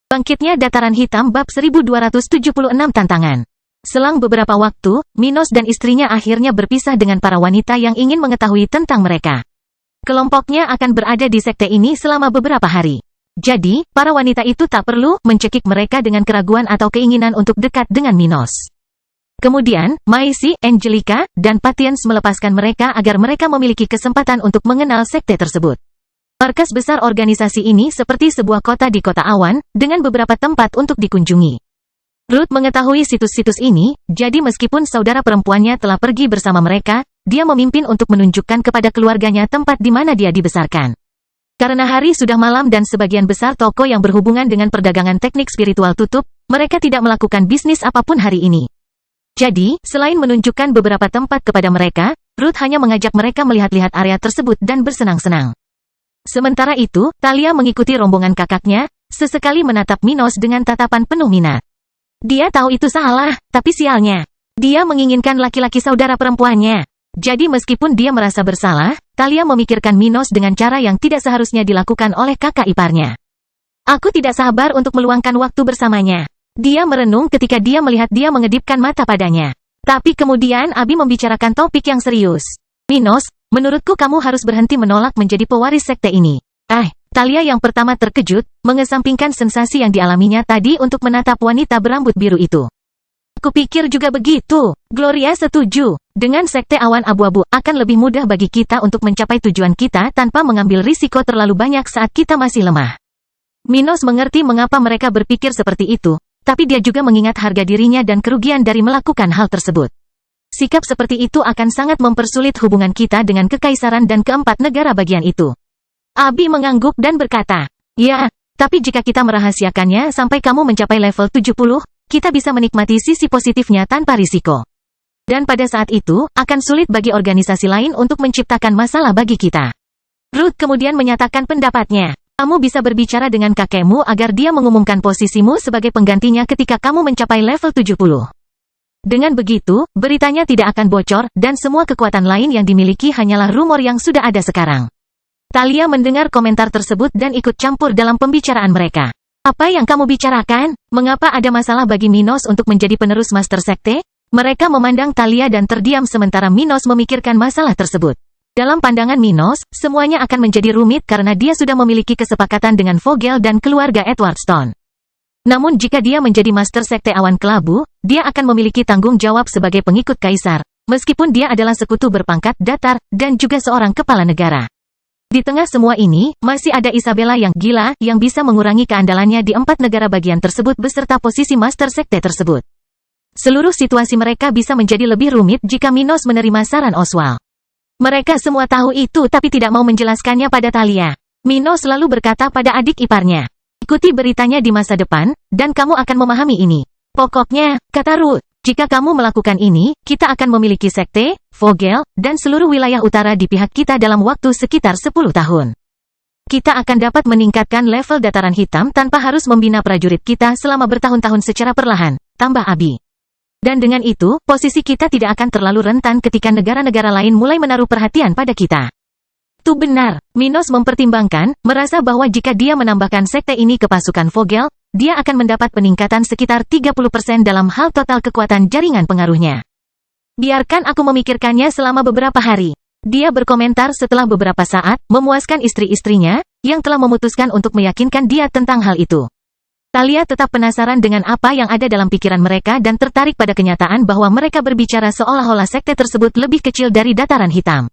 Bangkitnya Dataran Hitam bab 1276 tantangan. Selang beberapa waktu, Minos dan istrinya akhirnya berpisah dengan para wanita yang ingin mengetahui tentang mereka. Kelompoknya akan berada di sekte ini selama beberapa hari. Jadi, para wanita itu tak perlu mencekik mereka dengan keraguan atau keinginan untuk dekat dengan Minos. Kemudian, Maisie, Angelica, dan Patience melepaskan mereka agar mereka memiliki kesempatan untuk mengenal sekte tersebut. Markas besar organisasi ini seperti sebuah kota di kota awan, dengan beberapa tempat untuk dikunjungi. Ruth mengetahui situs-situs ini, jadi meskipun saudara perempuannya telah pergi bersama mereka, dia memimpin untuk menunjukkan kepada keluarganya tempat di mana dia dibesarkan. Karena hari sudah malam dan sebagian besar toko yang berhubungan dengan perdagangan teknik spiritual tutup, mereka tidak melakukan bisnis apapun hari ini. Jadi, selain menunjukkan beberapa tempat kepada mereka, Ruth hanya mengajak mereka melihat-lihat area tersebut dan bersenang-senang. Sementara itu, Talia mengikuti rombongan kakaknya, sesekali menatap Minos dengan tatapan penuh minat. Dia tahu itu salah, tapi sialnya. Dia menginginkan laki-laki saudara perempuannya. Jadi meskipun dia merasa bersalah, Talia memikirkan Minos dengan cara yang tidak seharusnya dilakukan oleh kakak iparnya. Aku tidak sabar untuk meluangkan waktu bersamanya. Dia merenung ketika dia melihat dia mengedipkan mata padanya. Tapi kemudian Abi membicarakan topik yang serius. Minos, menurutku kamu harus berhenti menolak menjadi pewaris sekte ini. Talia yang pertama terkejut, mengesampingkan sensasi yang dialaminya tadi untuk menatap wanita berambut biru itu. Kupikir juga begitu. Gloria setuju. Dengan sekte awan abu-abu akan lebih mudah bagi kita untuk mencapai tujuan kita tanpa mengambil risiko terlalu banyak saat kita masih lemah. Minos mengerti mengapa mereka berpikir seperti itu, tapi dia juga mengingat harga dirinya dan kerugian dari melakukan hal tersebut. Sikap seperti itu akan sangat mempersulit hubungan kita dengan kekaisaran dan keempat negara bagian itu. Abi mengangguk dan berkata, "Ya, tapi jika kita merahasiakannya sampai kamu mencapai level 70, kita bisa menikmati sisi positifnya tanpa risiko. Dan pada saat itu, akan sulit bagi organisasi lain untuk menciptakan masalah bagi kita." Ruth kemudian menyatakan pendapatnya. "Kamu bisa berbicara dengan kakekmu agar dia mengumumkan posisimu sebagai penggantinya ketika kamu mencapai level 70. Dengan begitu, beritanya tidak akan bocor, dan semua kekuatan lain yang dimiliki hanyalah rumor yang sudah ada sekarang." Talia mendengar komentar tersebut dan ikut campur dalam pembicaraan mereka. "Apa yang kamu bicarakan? Mengapa ada masalah bagi Minos untuk menjadi penerus Master Sekte?" Mereka memandang Talia dan terdiam sementara Minos memikirkan masalah tersebut. Dalam pandangan Minos, semuanya akan menjadi rumit karena dia sudah memiliki kesepakatan dengan Vogel dan keluarga Edward Stone. Namun jika dia menjadi Master Sekte Awan Kelabu, dia akan memiliki tanggung jawab sebagai pengikut kaisar, meskipun dia adalah sekutu berpangkat datar dan juga seorang kepala negara. Di tengah semua ini, masih ada Isabella yang gila yang bisa mengurangi keandalannya di 4 negara bagian tersebut beserta posisi Master Sekte tersebut. Seluruh situasi mereka bisa menjadi lebih rumit jika Minos menerima saran Oswald. Mereka semua tahu itu tapi tidak mau menjelaskannya pada Talia. Minos lalu berkata pada adik iparnya, "Ikuti beritanya di masa depan, dan kamu akan memahami ini. Pokoknya," kata Ruth, "jika kamu melakukan ini, kita akan memiliki sekte, Vogel, dan seluruh wilayah utara di pihak kita dalam waktu sekitar 10 tahun. Kita akan dapat meningkatkan level dataran hitam tanpa harus membina prajurit kita selama bertahun-tahun secara perlahan," tambah Abi. "Dan dengan itu, posisi kita tidak akan terlalu rentan ketika negara-negara lain mulai menaruh perhatian pada kita." Itu benar. Minos mempertimbangkan, merasa bahwa jika dia menambahkan sekte ini ke pasukan Vogel, dia akan mendapat peningkatan sekitar 30% dalam hal total kekuatan jaringan pengaruhnya. "Biarkan aku memikirkannya selama beberapa hari," dia berkomentar setelah beberapa saat, memuaskan istri-istrinya, yang telah memutuskan untuk meyakinkan dia tentang hal itu. Talia tetap penasaran dengan apa yang ada dalam pikiran mereka dan tertarik pada kenyataan bahwa mereka berbicara seolah-olah sekte tersebut lebih kecil dari dataran hitam.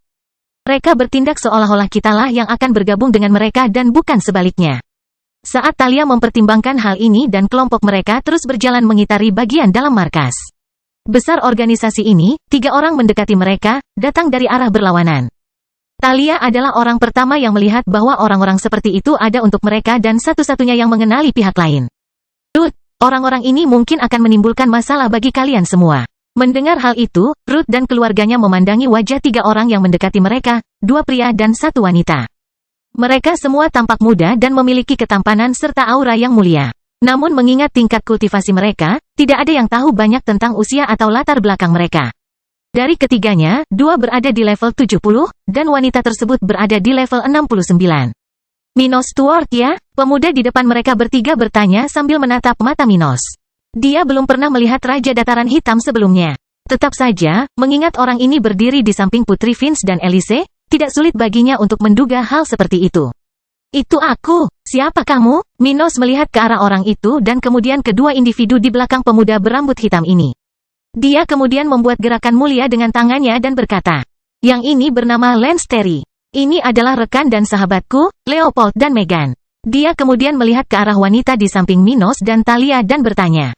Mereka bertindak seolah-olah kitalah yang akan bergabung dengan mereka dan bukan sebaliknya. Saat Talia mempertimbangkan hal ini dan kelompok mereka terus berjalan mengitari bagian dalam markas besar organisasi ini, 3 orang mendekati mereka, datang dari arah berlawanan. Talia adalah orang pertama yang melihat bahwa orang-orang seperti itu ada untuk mereka dan satu-satunya yang mengenali pihak lain. "Ruth, orang-orang ini mungkin akan menimbulkan masalah bagi kalian semua." Mendengar hal itu, Ruth dan keluarganya memandangi wajah 3 orang yang mendekati mereka, 2 pria dan 1 wanita. Mereka semua tampak muda dan memiliki ketampanan serta aura yang mulia. Namun mengingat tingkat kultivasi mereka, tidak ada yang tahu banyak tentang usia atau latar belakang mereka. Dari ketiganya, 2 berada di level 70, dan wanita tersebut berada di level 69. "Minos Stuart ya?" Pemuda di depan mereka bertiga bertanya sambil menatap mata Minos. Dia belum pernah melihat Raja Dataran Hitam sebelumnya. Tetap saja, mengingat orang ini berdiri di samping Putri Vince dan Elise, tidak sulit baginya untuk menduga hal seperti itu. "Itu aku. Siapa kamu?" Minos melihat ke arah orang itu dan kemudian kedua individu di belakang pemuda berambut hitam ini. Dia kemudian membuat gerakan mulia dengan tangannya dan berkata, "Yang ini bernama Lance Terry. Ini adalah rekan dan sahabatku, Leopold dan Megan." Dia kemudian melihat ke arah wanita di samping Minos dan Talia dan bertanya,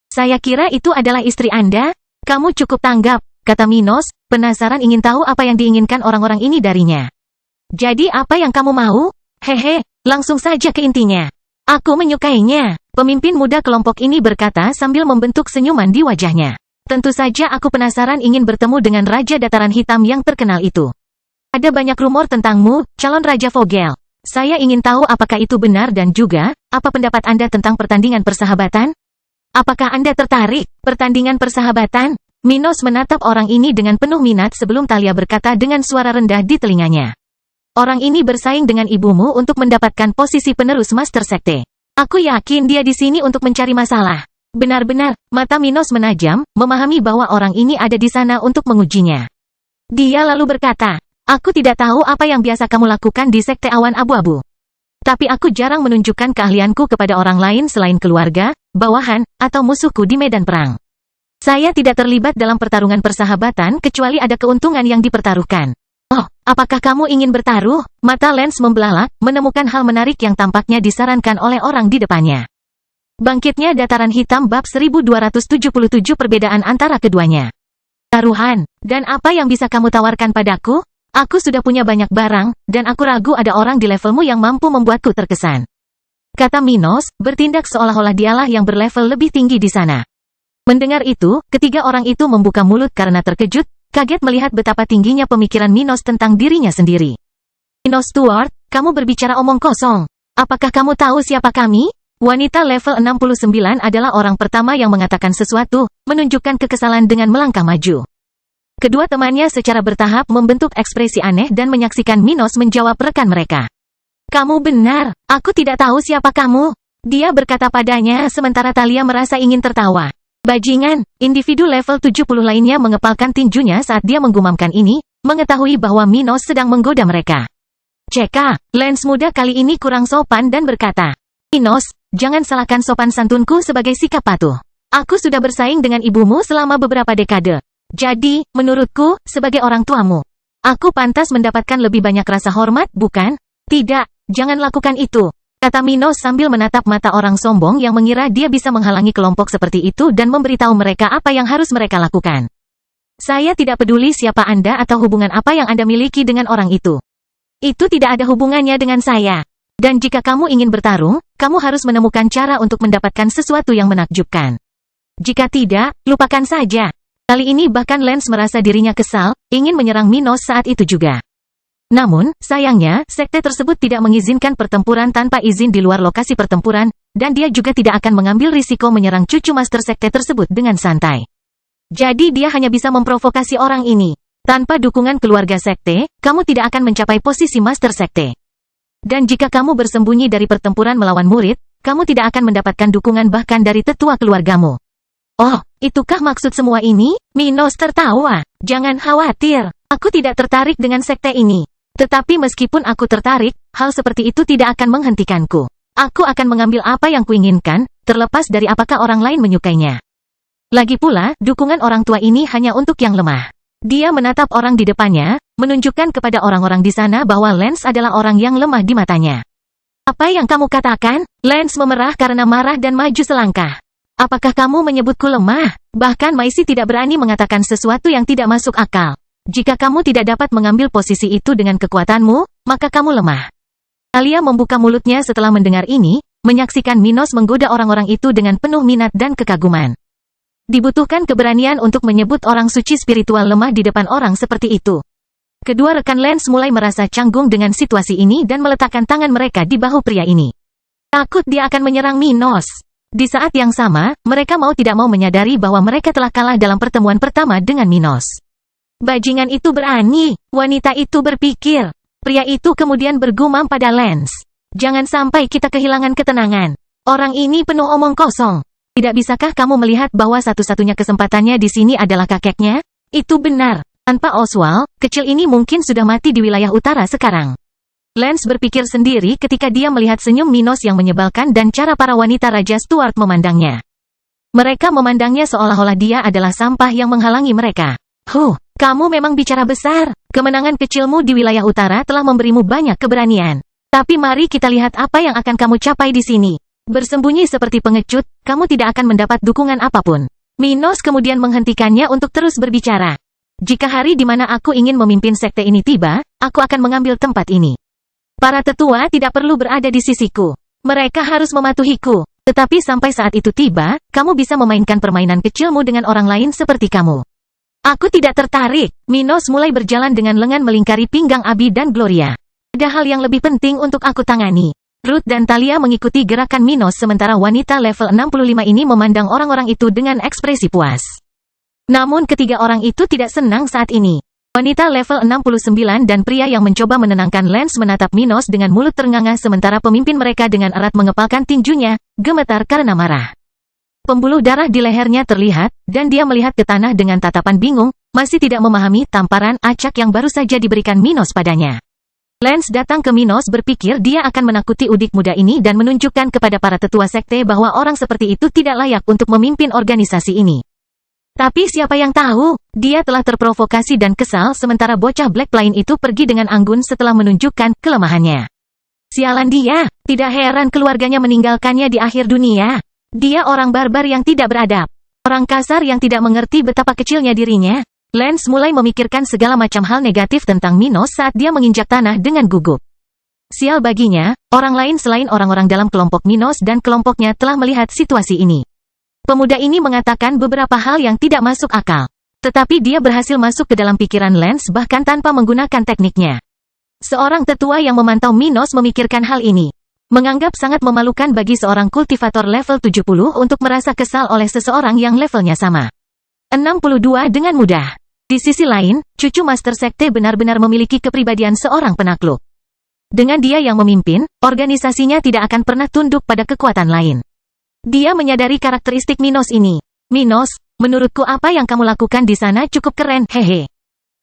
"Saya kira itu adalah istri Anda? Kamu cukup tanggap," kata Minos, penasaran ingin tahu apa yang diinginkan orang-orang ini darinya. "Jadi apa yang kamu mau?" "Hehe, langsung saja ke intinya. Aku menyukainya," pemimpin muda kelompok ini berkata sambil membentuk senyuman di wajahnya. "Tentu saja aku penasaran ingin bertemu dengan Raja Dataran Hitam yang terkenal itu. Ada banyak rumor tentangmu, calon Raja Vogel. Saya ingin tahu apakah itu benar dan juga, apa pendapat Anda tentang pertandingan persahabatan? Apakah Anda tertarik? Pertandingan persahabatan?" Minos menatap orang ini dengan penuh minat sebelum Talia berkata dengan suara rendah di telinganya. "Orang ini bersaing dengan ibumu untuk mendapatkan posisi penerus Master Sekte. Aku yakin dia di sini untuk mencari masalah." Benar-benar, mata Minos menajam, memahami bahwa orang ini ada di sana untuk mengujinya. Dia lalu berkata, "Aku tidak tahu apa yang biasa kamu lakukan di Sekte Awan Abu-Abu. Tetapi aku jarang menunjukkan keahlianku kepada orang lain selain keluarga, bawahan, atau musuhku di medan perang. Saya tidak terlibat dalam pertarungan persahabatan kecuali ada keuntungan yang dipertaruhkan. Oh, apakah kamu ingin bertaruh? Mata Lance membelalak, menemukan hal menarik yang tampaknya disarankan oleh orang di depannya. Bangkitnya dataran hitam bab 1277 perbedaan antara keduanya. Taruhan, dan apa yang bisa kamu tawarkan padaku? Aku sudah punya banyak barang, dan aku ragu ada orang di levelmu yang mampu membuatku terkesan. Kata Minos, bertindak seolah-olah dialah yang berlevel lebih tinggi di sana. Mendengar itu, ketiga orang itu membuka mulut karena terkejut, kaget melihat betapa tingginya pemikiran Minos tentang dirinya sendiri. Minos Stuart, kamu berbicara omong kosong. Apakah kamu tahu siapa kami? Wanita level 69 adalah orang pertama yang mengatakan sesuatu, menunjukkan kekesalan dengan melangkah maju. Kedua temannya secara bertahap membentuk ekspresi aneh dan menyaksikan Minos menjawab rekan mereka. Kamu benar, aku tidak tahu siapa kamu. Dia berkata padanya sementara Talia merasa ingin tertawa. Bajingan, individu level 70 lainnya mengepalkan tinjunya saat dia menggumamkan ini, mengetahui bahwa Minos sedang menggoda mereka. Ceka, Lance muda kali ini kurang sopan dan berkata, Minos, jangan salahkan sopan santunku sebagai sikap patuh. Aku sudah bersaing dengan ibumu selama beberapa dekade. Jadi, menurutku, sebagai orang tuamu, aku pantas mendapatkan lebih banyak rasa hormat, bukan? Tidak, jangan lakukan itu. Kata Minos sambil menatap mata orang sombong yang mengira dia bisa menghalangi kelompok seperti itu dan memberitahu mereka apa yang harus mereka lakukan. Saya tidak peduli siapa Anda atau hubungan apa yang Anda miliki dengan orang itu. Itu tidak ada hubungannya dengan saya. Dan jika kamu ingin bertarung, kamu harus menemukan cara untuk mendapatkan sesuatu yang menakjubkan. Jika tidak, lupakan saja. Kali ini bahkan Lance merasa dirinya kesal, ingin menyerang Minos saat itu juga. Namun, sayangnya, sekte tersebut tidak mengizinkan pertempuran tanpa izin di luar lokasi pertempuran, dan dia juga tidak akan mengambil risiko menyerang cucu master sekte tersebut dengan santai. Jadi dia hanya bisa memprovokasi orang ini. Tanpa dukungan keluarga sekte, kamu tidak akan mencapai posisi master sekte. Dan jika kamu bersembunyi dari pertempuran melawan murid, kamu tidak akan mendapatkan dukungan bahkan dari tetua keluargamu. Oh, itukah maksud semua ini? Minos tertawa. Jangan khawatir, aku tidak tertarik dengan sekte ini. Tetapi meskipun aku tertarik, hal seperti itu tidak akan menghentikanku. Aku akan mengambil apa yang kuinginkan, terlepas dari apakah orang lain menyukainya. Lagi pula, dukungan orang tua ini hanya untuk yang lemah. Dia menatap orang di depannya, menunjukkan kepada orang-orang di sana bahwa Lance adalah orang yang lemah di matanya. Apa yang kamu katakan? Lance memerah karena marah dan maju selangkah. Apakah kamu menyebutku lemah? Bahkan Maisi tidak berani mengatakan sesuatu yang tidak masuk akal. Jika kamu tidak dapat mengambil posisi itu dengan kekuatanmu, maka kamu lemah. Talia membuka mulutnya setelah mendengar ini, menyaksikan Minos menggoda orang-orang itu dengan penuh minat dan kekaguman. Dibutuhkan keberanian untuk menyebut orang suci spiritual lemah di depan orang seperti itu. Kedua rekan Lance mulai merasa canggung dengan situasi ini dan meletakkan tangan mereka di bahu pria ini. Takut dia akan menyerang Minos. Di saat yang sama, mereka mau tidak mau menyadari bahwa mereka telah kalah dalam pertemuan pertama dengan Minos. Bajingan itu berani, wanita itu berpikir. Pria itu kemudian bergumam pada Lance. Jangan sampai kita kehilangan ketenangan. Orang ini penuh omong kosong. Tidak bisakah kamu melihat bahwa satu-satunya kesempatannya di sini adalah kakeknya? Itu benar. Tanpa Oswald, kecil ini mungkin sudah mati di wilayah utara sekarang. Lance berpikir sendiri ketika dia melihat senyum Minos yang menyebalkan dan cara para wanita Raja Stuart memandangnya. Mereka memandangnya seolah-olah dia adalah sampah yang menghalangi mereka. Kamu memang bicara besar. Kemenangan kecilmu di wilayah utara telah memberimu banyak keberanian. Tapi mari kita lihat apa yang akan kamu capai di sini. Bersembunyi seperti pengecut, kamu tidak akan mendapat dukungan apapun. Minos kemudian menghentikannya untuk terus berbicara. Jika hari di mana aku ingin memimpin sekte ini tiba, aku akan mengambil tempat ini. Para tetua tidak perlu berada di sisiku. Mereka harus mematuhiku. Tetapi sampai saat itu tiba, kamu bisa memainkan permainan kecilmu dengan orang lain seperti kamu. Aku tidak tertarik. Minos mulai berjalan dengan lengan melingkari pinggang Abi dan Gloria. Ada hal yang lebih penting untuk aku tangani. Ruth dan Talia mengikuti gerakan Minos sementara wanita level 65 ini memandang orang-orang itu dengan ekspresi puas. Namun ketiga orang itu tidak senang saat ini. Wanita level 69 dan pria yang mencoba menenangkan Lance menatap Minos dengan mulut ternganga sementara pemimpin mereka dengan erat mengepalkan tinjunya, gemetar karena marah. Pembuluh darah di lehernya terlihat, dan dia melihat ke tanah dengan tatapan bingung, masih tidak memahami tamparan acak yang baru saja diberikan Minos padanya. Lance datang ke Minos berpikir dia akan menakuti udik muda ini dan menunjukkan kepada para tetua sekte bahwa orang seperti itu tidak layak untuk memimpin organisasi ini. Tapi siapa yang tahu, dia telah terprovokasi dan kesal sementara bocah Black Plain itu pergi dengan anggun setelah menunjukkan kelemahannya. Sialan dia, tidak heran keluarganya meninggalkannya di akhir dunia. Dia orang barbar yang tidak beradab. Orang kasar yang tidak mengerti betapa kecilnya dirinya. Lance mulai memikirkan segala macam hal negatif tentang Minos saat dia menginjak tanah dengan gugup. Sial baginya, orang lain selain orang-orang dalam kelompok Minos dan kelompoknya telah melihat situasi ini. Pemuda ini mengatakan beberapa hal yang tidak masuk akal. Tetapi dia berhasil masuk ke dalam pikiran Lance bahkan tanpa menggunakan tekniknya. Seorang tetua yang memantau Minos memikirkan hal ini. Menganggap sangat memalukan bagi seorang kultivator level 70 untuk merasa kesal oleh seseorang yang levelnya sama. 62 dengan mudah. Di sisi lain, cucu Master Sekte benar-benar memiliki kepribadian seorang penakluk. Dengan dia yang memimpin, organisasinya tidak akan pernah tunduk pada kekuatan lain. Dia menyadari karakteristik Minos ini. Minos, menurutku apa yang kamu lakukan di sana cukup keren, hehe.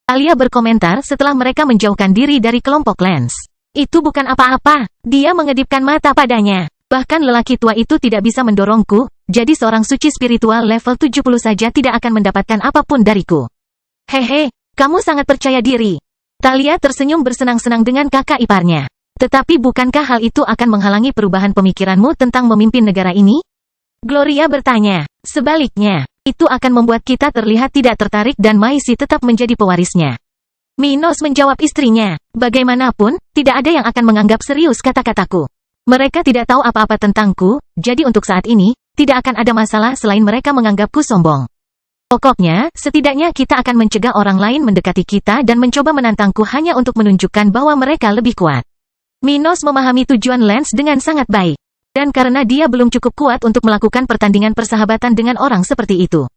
Alia berkomentar setelah mereka menjauhkan diri dari kelompok Lance. Itu bukan apa-apa, dia mengedipkan mata padanya. Bahkan lelaki tua itu tidak bisa mendorongku, jadi seorang suci spiritual level 70 saja tidak akan mendapatkan apapun dariku. Hehe, kamu sangat percaya diri. Talia tersenyum bersenang-senang dengan kakak iparnya. Tetapi bukankah hal itu akan menghalangi perubahan pemikiranmu tentang memimpin negara ini? Gloria bertanya. Sebaliknya, itu akan membuat kita terlihat tidak tertarik dan Maisi tetap menjadi pewarisnya. Minos menjawab istrinya. Bagaimanapun, tidak ada yang akan menganggap serius kata-kataku. Mereka tidak tahu apa-apa tentangku, jadi untuk saat ini, tidak akan ada masalah selain mereka menganggapku sombong. Pokoknya, setidaknya kita akan mencegah orang lain mendekati kita dan mencoba menantangku hanya untuk menunjukkan bahwa mereka lebih kuat. Minos memahami tujuan Lance dengan sangat baik. Dan karena dia belum cukup kuat untuk melakukan pertandingan persahabatan dengan orang seperti itu.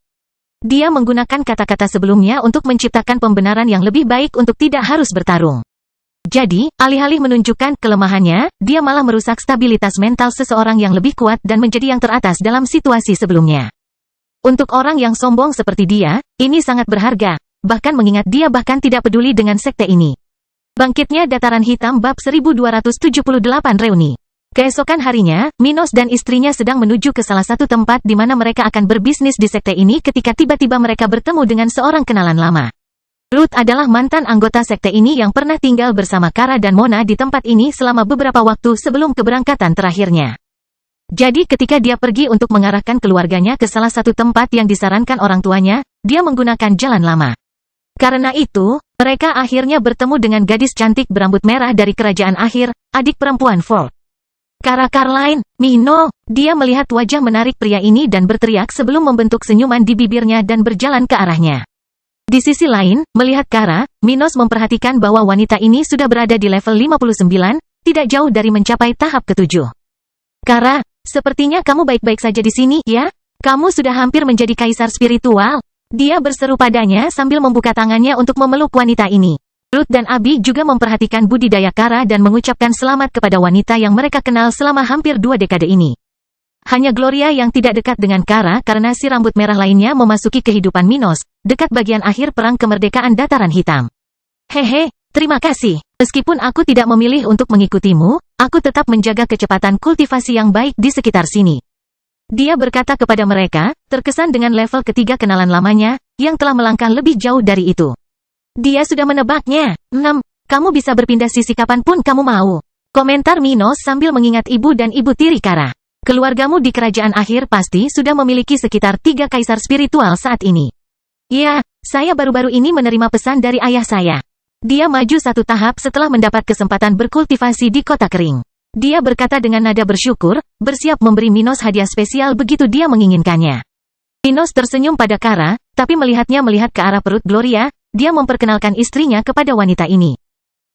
Dia menggunakan kata-kata sebelumnya untuk menciptakan pembenaran yang lebih baik untuk tidak harus bertarung. Jadi, alih-alih menunjukkan kelemahannya, dia malah merusak stabilitas mental seseorang yang lebih kuat dan menjadi yang teratas dalam situasi sebelumnya. Untuk orang yang sombong seperti dia, ini sangat berharga, bahkan mengingat dia bahkan tidak peduli dengan sekte ini. Bangkitnya Dataran Hitam Bab 1278 Reuni. Keesokan harinya, Minos dan istrinya sedang menuju ke salah satu tempat di mana mereka akan berbisnis di sekte ini ketika tiba-tiba mereka bertemu dengan seorang kenalan lama. Ruth adalah mantan anggota sekte ini yang pernah tinggal bersama Kara dan Mona di tempat ini selama beberapa waktu sebelum keberangkatan terakhirnya. Jadi ketika dia pergi untuk mengarahkan keluarganya ke salah satu tempat yang disarankan orang tuanya, dia menggunakan jalan lama. Karena itu, mereka akhirnya bertemu dengan gadis cantik berambut merah dari kerajaan akhir, adik perempuan Ford. Kara Carline, Mino, dia melihat wajah menarik pria ini dan berteriak sebelum membentuk senyuman di bibirnya dan berjalan ke arahnya. Di sisi lain, melihat Kara, Minos memperhatikan bahwa wanita ini sudah berada di level 59, tidak jauh dari mencapai tahap ke-7. Kara, sepertinya kamu baik-baik saja di sini, ya? Kamu sudah hampir menjadi kaisar spiritual. Dia berseru padanya sambil membuka tangannya untuk memeluk wanita ini. Ruth dan Abi juga memperhatikan budidaya Kara dan mengucapkan selamat kepada wanita yang mereka kenal selama hampir 2 dekade ini. Hanya Gloria yang tidak dekat dengan Kara karena si rambut merah lainnya memasuki kehidupan Minos, dekat bagian akhir perang kemerdekaan Dataran Hitam. Hehe, terima kasih. Meskipun aku tidak memilih untuk mengikutimu, aku tetap menjaga kecepatan kultivasi yang baik di sekitar sini. Dia berkata kepada mereka, terkesan dengan level ketiga kenalan lamanya, yang telah melangkah lebih jauh dari itu. Dia sudah menebaknya. Kamu bisa berpindah sisi kapanpun kamu mau. Komentar Minos sambil mengingat ibu dan ibu tiri Kara. Keluargamu di kerajaan akhir pasti sudah memiliki sekitar 3 kaisar spiritual saat ini. Ya, saya baru-baru ini menerima pesan dari ayah saya. Dia maju satu tahap setelah mendapat kesempatan berkultivasi di kota kering. Dia berkata dengan nada bersyukur, bersiap memberi Minos hadiah spesial begitu dia menginginkannya. Minos tersenyum pada Kara, tapi melihatnya melihat ke arah perut Gloria, dia memperkenalkan istrinya kepada wanita ini.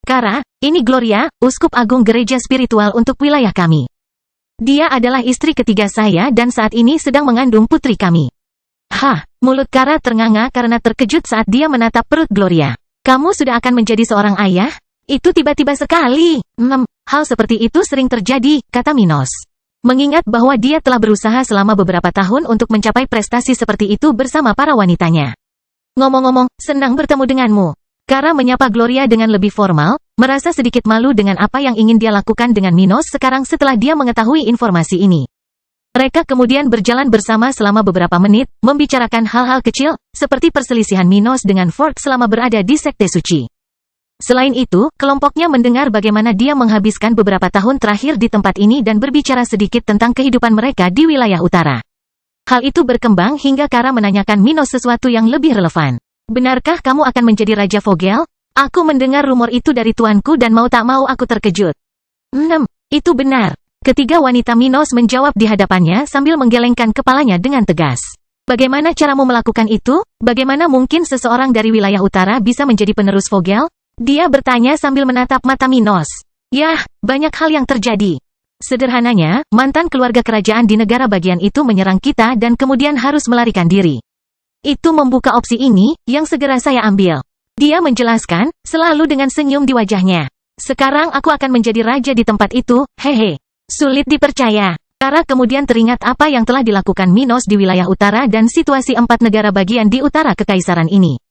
Kara, ini Gloria, uskup agung gereja spiritual untuk wilayah kami. Dia adalah istri ketiga saya dan saat ini sedang mengandung putri kami. Mulut Kara ternganga karena terkejut saat dia menatap perut Gloria. Kamu sudah akan menjadi seorang ayah? Itu tiba-tiba sekali. Hal seperti itu sering terjadi, kata Minos. Mengingat bahwa dia telah berusaha selama beberapa tahun untuk mencapai prestasi seperti itu bersama para wanitanya. Ngomong-ngomong, senang bertemu denganmu. Kara menyapa Gloria dengan lebih formal, merasa sedikit malu dengan apa yang ingin dia lakukan dengan Minos sekarang setelah dia mengetahui informasi ini. Mereka kemudian berjalan bersama selama beberapa menit, membicarakan hal-hal kecil, seperti perselisihan Minos dengan Ford selama berada di Sekte Suci. Selain itu, kelompoknya mendengar bagaimana dia menghabiskan beberapa tahun terakhir di tempat ini dan berbicara sedikit tentang kehidupan mereka di wilayah utara. Hal itu berkembang hingga Kara menanyakan Minos sesuatu yang lebih relevan. Benarkah kamu akan menjadi Raja Vogel? Aku mendengar rumor itu dari tuanku dan mau tak mau aku terkejut. Itu benar. Ketiga wanita Minos menjawab di hadapannya sambil menggelengkan kepalanya dengan tegas. Bagaimana caramu melakukan itu? Bagaimana mungkin seseorang dari wilayah utara bisa menjadi penerus Vogel? Dia bertanya sambil menatap mata Minos. Yah, banyak hal yang terjadi. Sederhananya, mantan keluarga kerajaan di negara bagian itu menyerang kita dan kemudian harus melarikan diri. Itu membuka opsi ini, yang segera saya ambil. Dia menjelaskan, selalu dengan senyum di wajahnya. Sekarang aku akan menjadi raja di tempat itu, hehe. Sulit dipercaya. Kara kemudian teringat apa yang telah dilakukan Minos di wilayah utara dan situasi 4 negara bagian di utara kekaisaran ini.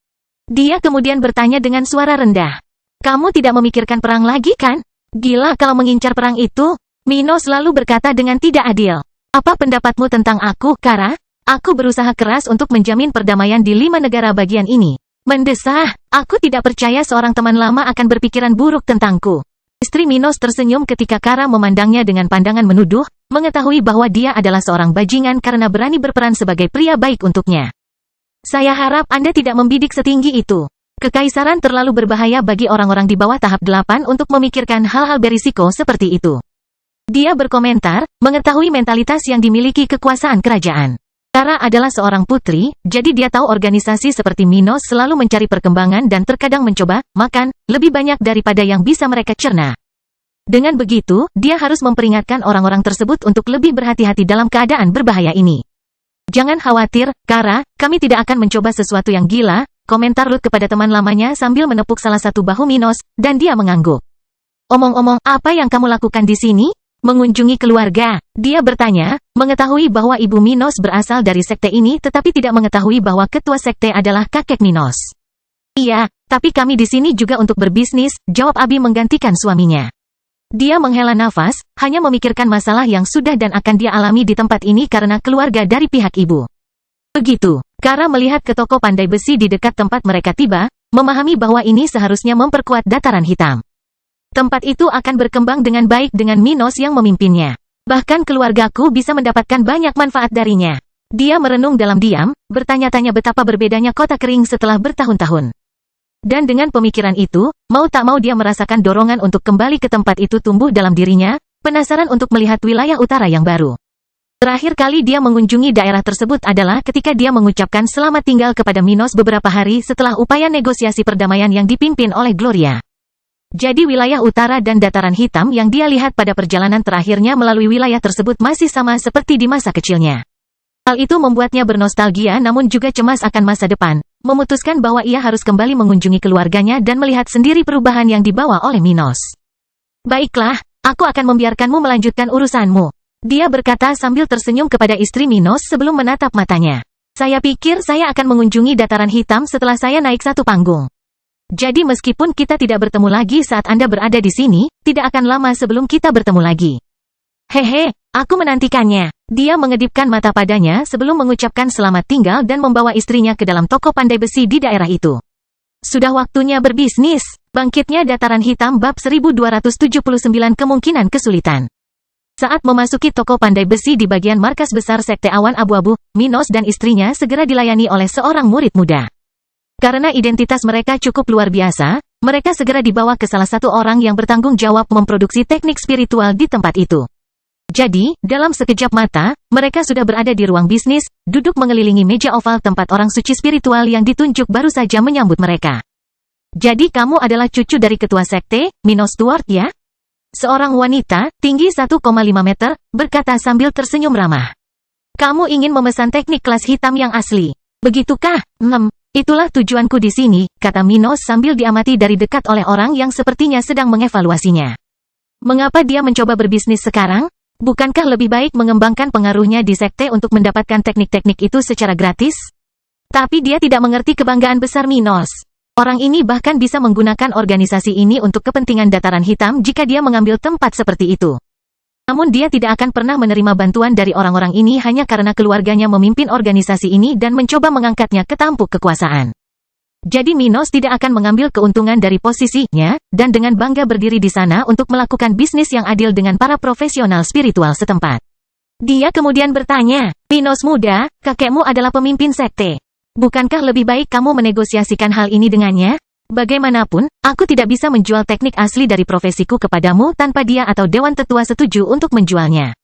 Dia kemudian bertanya dengan suara rendah. Kamu tidak memikirkan perang lagi kan? Gila kalau mengincar perang itu. Minos lalu berkata dengan tidak adil. Apa pendapatmu tentang aku, Kara? Aku berusaha keras untuk menjamin perdamaian di 5 negara bagian ini. Mendesah, aku tidak percaya seorang teman lama akan berpikiran buruk tentangku. Istri Minos tersenyum ketika Kara memandangnya dengan pandangan menuduh, mengetahui bahwa dia adalah seorang bajingan karena berani berperan sebagai pria baik untuknya. Saya harap Anda tidak membidik setinggi itu. Kekaisaran terlalu berbahaya bagi orang-orang di bawah tahap 8 untuk memikirkan hal-hal berisiko seperti itu. Dia berkomentar, mengetahui mentalitas yang dimiliki kekuasaan kerajaan. Kara adalah seorang putri, jadi dia tahu organisasi seperti Minos selalu mencari perkembangan dan terkadang mencoba makan lebih banyak daripada yang bisa mereka cerna. Dengan begitu, dia harus memperingatkan orang-orang tersebut untuk lebih berhati-hati dalam keadaan berbahaya ini. Jangan khawatir, Kara, kami tidak akan mencoba sesuatu yang gila, komentar Ruth kepada teman lamanya sambil menepuk salah satu bahu Minos, dan dia mengangguk. Omong-omong, apa yang kamu lakukan di sini? Mengunjungi keluarga. Dia bertanya, mengetahui bahwa ibu Minos berasal dari sekte ini tetapi tidak mengetahui bahwa ketua sekte adalah kakek Minos. Iya, tapi kami di sini juga untuk berbisnis, jawab Abi menggantikan suaminya. Dia menghela nafas, hanya memikirkan masalah yang sudah dan akan dia alami di tempat ini karena keluarga dari pihak ibu. Begitu, Kara melihat ke toko pandai besi di dekat tempat mereka tiba, memahami bahwa ini seharusnya memperkuat dataran hitam. Tempat itu akan berkembang dengan baik dengan Minos yang memimpinnya. Bahkan keluargaku bisa mendapatkan banyak manfaat darinya. Dia merenung dalam diam, bertanya-tanya betapa berbedanya kota kering setelah bertahun-tahun. Dan dengan pemikiran itu, mau tak mau dia merasakan dorongan untuk kembali ke tempat itu tumbuh dalam dirinya, penasaran untuk melihat wilayah utara yang baru. Terakhir kali dia mengunjungi daerah tersebut adalah ketika dia mengucapkan selamat tinggal kepada Minos beberapa hari setelah upaya negosiasi perdamaian yang dipimpin oleh Gloria. Jadi wilayah utara dan dataran hitam yang dia lihat pada perjalanan terakhirnya melalui wilayah tersebut masih sama seperti di masa kecilnya. Hal itu membuatnya bernostalgia namun juga cemas akan masa depan, memutuskan bahwa ia harus kembali mengunjungi keluarganya dan melihat sendiri perubahan yang dibawa oleh Minos. Baiklah, aku akan membiarkanmu melanjutkan urusanmu. Dia berkata sambil tersenyum kepada istri Minos sebelum menatap matanya. Saya pikir saya akan mengunjungi dataran hitam setelah saya naik satu panggung. Jadi meskipun kita tidak bertemu lagi saat Anda berada di sini, tidak akan lama sebelum kita bertemu lagi. Hehe, aku menantikannya. Dia mengedipkan mata padanya sebelum mengucapkan selamat tinggal dan membawa istrinya ke dalam toko pandai besi di daerah itu. Sudah waktunya berbisnis. Bangkitnya dataran hitam bab 1279 kemungkinan kesulitan. Saat memasuki toko pandai besi di bagian markas besar Sekte Awan Abu-Abu, Minos dan istrinya segera dilayani oleh seorang murid muda. Karena identitas mereka cukup luar biasa, mereka segera dibawa ke salah satu orang yang bertanggung jawab memproduksi teknik spiritual di tempat itu. Jadi, dalam sekejap mata, mereka sudah berada di ruang bisnis, duduk mengelilingi meja oval tempat orang suci spiritual yang ditunjuk baru saja menyambut mereka. Jadi kamu adalah cucu dari ketua sekte, Minos Stuart ya? Seorang wanita, tinggi 1,5 meter, berkata sambil tersenyum ramah. Kamu ingin memesan teknik kelas hitam yang asli. Begitukah? Itulah tujuanku di sini, kata Minos sambil diamati dari dekat oleh orang yang sepertinya sedang mengevaluasinya. Mengapa dia mencoba berbisnis sekarang? Bukankah lebih baik mengembangkan pengaruhnya di sekte untuk mendapatkan teknik-teknik itu secara gratis? Tapi dia tidak mengerti kebanggaan besar Minos. Orang ini bahkan bisa menggunakan organisasi ini untuk kepentingan dataran hitam jika dia mengambil tempat seperti itu. Namun dia tidak akan pernah menerima bantuan dari orang-orang ini hanya karena keluarganya memimpin organisasi ini dan mencoba mengangkatnya ke tampuk kekuasaan. Jadi Minos tidak akan mengambil keuntungan dari posisinya, dan dengan bangga berdiri di sana untuk melakukan bisnis yang adil dengan para profesional spiritual setempat. Dia kemudian bertanya, "Minos muda, kakekmu adalah pemimpin sekte. Bukankah lebih baik kamu menegosiasikan hal ini dengannya? Bagaimanapun, aku tidak bisa menjual teknik asli dari profesiku kepadamu tanpa dia atau Dewan Tetua setuju untuk menjualnya.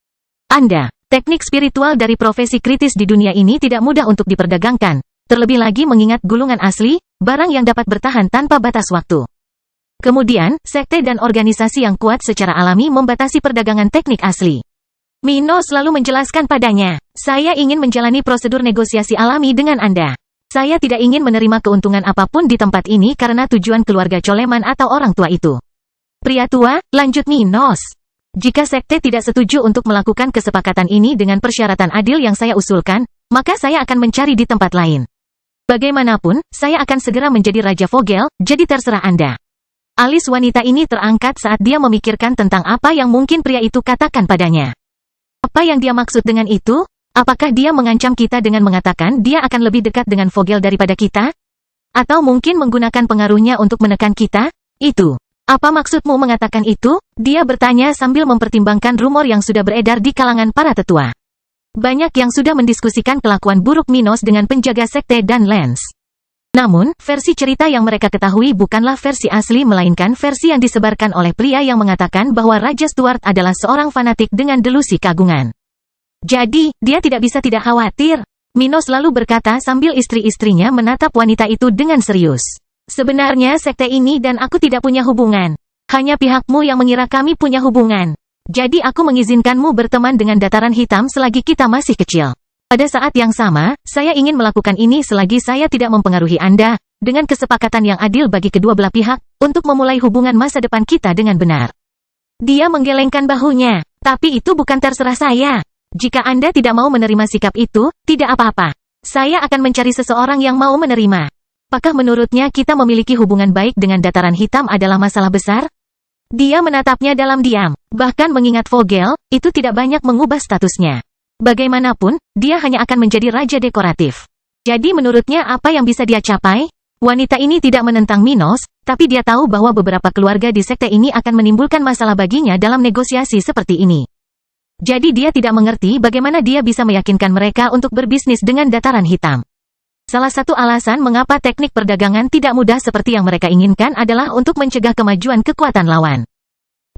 Teknik spiritual dari profesi kritis di dunia ini tidak mudah untuk diperdagangkan, terlebih lagi mengingat gulungan asli, barang yang dapat bertahan tanpa batas waktu. Kemudian, sekte dan organisasi yang kuat secara alami membatasi perdagangan teknik asli." Minos lalu menjelaskan padanya, "Saya ingin menjalani prosedur negosiasi alami dengan Anda. Saya tidak ingin menerima keuntungan apapun di tempat ini karena tujuan keluarga Coleman atau orang tua itu." "Pria tua," lanjut Minos, "jika sekte tidak setuju untuk melakukan kesepakatan ini dengan persyaratan adil yang saya usulkan, maka saya akan mencari di tempat lain. Bagaimanapun, saya akan segera menjadi Raja Vogel, jadi terserah Anda." Alis wanita ini terangkat saat dia memikirkan tentang apa yang mungkin pria itu katakan padanya. Apa yang dia maksud dengan itu? Apakah dia mengancam kita dengan mengatakan dia akan lebih dekat dengan Vogel daripada kita? Atau mungkin menggunakan pengaruhnya untuk menekan kita? Itu. "Apa maksudmu mengatakan itu?" dia bertanya sambil mempertimbangkan rumor yang sudah beredar di kalangan para tetua. Banyak yang sudah mendiskusikan kelakuan buruk Minos dengan penjaga sekte dan Lance. Namun, versi cerita yang mereka ketahui bukanlah versi asli melainkan versi yang disebarkan oleh pria yang mengatakan bahwa Raja Stuart adalah seorang fanatik dengan delusi keagungan. Jadi, dia tidak bisa tidak khawatir. Minos lalu berkata sambil istri-istrinya menatap wanita itu dengan serius. "Sebenarnya sekte ini dan aku tidak punya hubungan. Hanya pihakmu yang mengira kami punya hubungan. Jadi aku mengizinkanmu berteman dengan dataran hitam selagi kita masih kecil. Pada saat yang sama, saya ingin melakukan ini selagi saya tidak mempengaruhi Anda, dengan kesepakatan yang adil bagi kedua belah pihak, untuk memulai hubungan masa depan kita dengan benar." Dia menggelengkan bahunya. "Tapi itu bukan terserah saya. Jika Anda tidak mau menerima sikap itu, tidak apa-apa. Saya akan mencari seseorang yang mau menerima. Apakah menurutnya kita memiliki hubungan baik dengan dataran hitam adalah masalah besar?" Dia menatapnya dalam diam. Bahkan mengingat Vogel, itu tidak banyak mengubah statusnya. Bagaimanapun, dia hanya akan menjadi raja dekoratif. Jadi menurutnya apa yang bisa dia capai? Wanita ini tidak menentang Minos, tapi dia tahu bahwa beberapa keluarga di sekte ini akan menimbulkan masalah baginya dalam negosiasi seperti ini. Jadi dia tidak mengerti bagaimana dia bisa meyakinkan mereka untuk berbisnis dengan dataran hitam. Salah satu alasan mengapa teknik perdagangan tidak mudah seperti yang mereka inginkan adalah untuk mencegah kemajuan kekuatan lawan.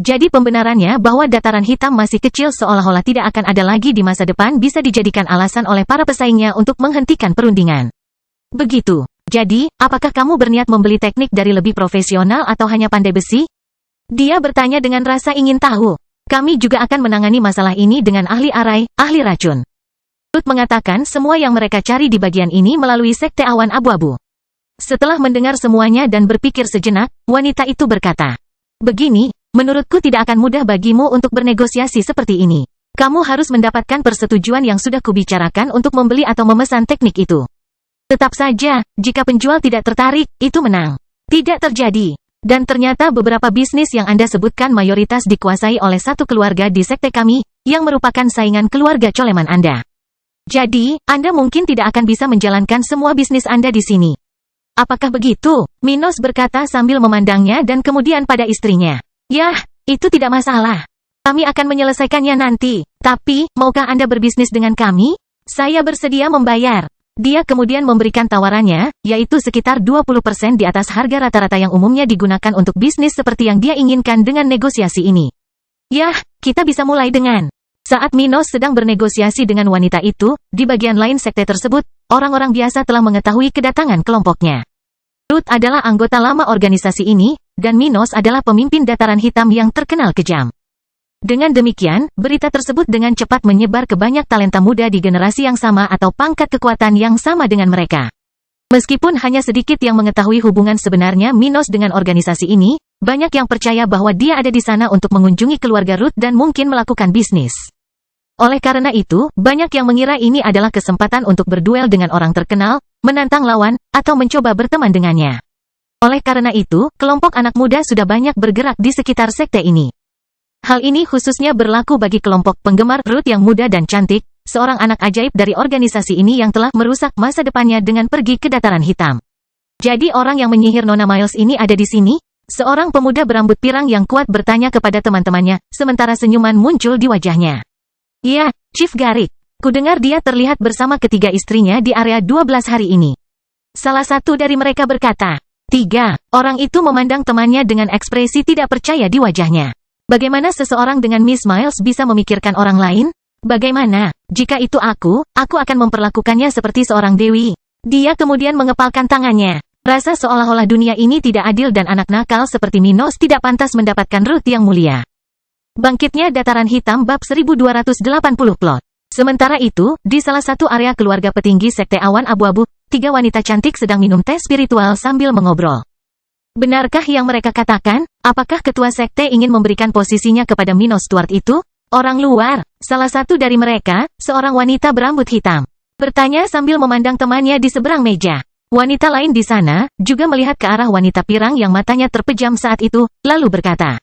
Jadi pembenarannya bahwa dataran hitam masih kecil seolah-olah tidak akan ada lagi di masa depan bisa dijadikan alasan oleh para pesaingnya untuk menghentikan perundingan. Begitu. Jadi, apakah kamu berniat membeli teknik dari lebih profesional atau hanya pandai besi? Dia bertanya dengan rasa ingin tahu. "Kami juga akan menangani masalah ini dengan ahli arai, ahli racun." Ruth mengatakan semua yang mereka cari di bagian ini melalui sekte awan abu-abu. Setelah mendengar semuanya dan berpikir sejenak, wanita itu berkata, "Begini, menurutku tidak akan mudah bagimu untuk bernegosiasi seperti ini. Kamu harus mendapatkan persetujuan yang sudah kubicarakan untuk membeli atau memesan teknik itu. Tetap saja, jika penjual tidak tertarik, itu menang. Tidak terjadi. Dan ternyata beberapa bisnis yang Anda sebutkan mayoritas dikuasai oleh satu keluarga di sekte kami, yang merupakan saingan keluarga Coleman Anda. Jadi, Anda mungkin tidak akan bisa menjalankan semua bisnis Anda di sini." "Apakah begitu?" Minos berkata sambil memandangnya dan kemudian pada istrinya. "Yah, itu tidak masalah. Kami akan menyelesaikannya nanti. Tapi, maukah Anda berbisnis dengan kami? Saya bersedia membayar." Dia kemudian memberikan tawarannya, yaitu sekitar 20% di atas harga rata-rata yang umumnya digunakan untuk bisnis seperti yang dia inginkan dengan negosiasi ini. "Yah, kita bisa mulai dengan..." Saat Minos sedang bernegosiasi dengan wanita itu, di bagian lain sekte tersebut, orang-orang biasa telah mengetahui kedatangan kelompoknya. Ruth adalah anggota lama organisasi ini, dan Minos adalah pemimpin dataran hitam yang terkenal kejam. Dengan demikian, berita tersebut dengan cepat menyebar ke banyak talenta muda di generasi yang sama atau pangkat kekuatan yang sama dengan mereka. Meskipun hanya sedikit yang mengetahui hubungan sebenarnya Minos dengan organisasi ini, banyak yang percaya bahwa dia ada di sana untuk mengunjungi keluarga Ruth dan mungkin melakukan bisnis. Oleh karena itu, banyak yang mengira ini adalah kesempatan untuk berduel dengan orang terkenal, menantang lawan, atau mencoba berteman dengannya. Oleh karena itu, kelompok anak muda sudah banyak bergerak di sekitar sekte ini. Hal ini khususnya berlaku bagi kelompok penggemar Ruth yang muda dan cantik, seorang anak ajaib dari organisasi ini yang telah merusak masa depannya dengan pergi ke dataran hitam. Jadi orang yang menyihir Nona Miles ini ada di sini? Seorang pemuda berambut pirang yang kuat bertanya kepada teman-temannya, sementara senyuman muncul di wajahnya. Ya, Chief Garrick. Kudengar dia terlihat bersama ketiga istrinya di area 12 hari ini. Salah satu dari mereka berkata, "Tiga." Orang itu memandang temannya dengan ekspresi tidak percaya di wajahnya. Bagaimana seseorang dengan Miss Miles bisa memikirkan orang lain? Bagaimana, jika itu aku akan memperlakukannya seperti seorang dewi. Dia kemudian mengepalkan tangannya. Rasa seolah-olah dunia ini tidak adil dan anak nakal seperti Minos tidak pantas mendapatkan Ruth yang mulia. Bangkitnya Dataran Hitam bab 1280 plot. Sementara itu, di salah satu area keluarga petinggi Sekte Awan Abu-Abu, 3 wanita cantik sedang minum teh spiritual sambil mengobrol. Benarkah yang mereka katakan? Apakah ketua sekte ingin memberikan posisinya kepada Minos Stuart itu? Orang luar, salah satu dari mereka, seorang wanita berambut hitam, bertanya sambil memandang temannya di seberang meja. Wanita lain di sana, juga melihat ke arah wanita pirang yang matanya terpejam saat itu, lalu berkata,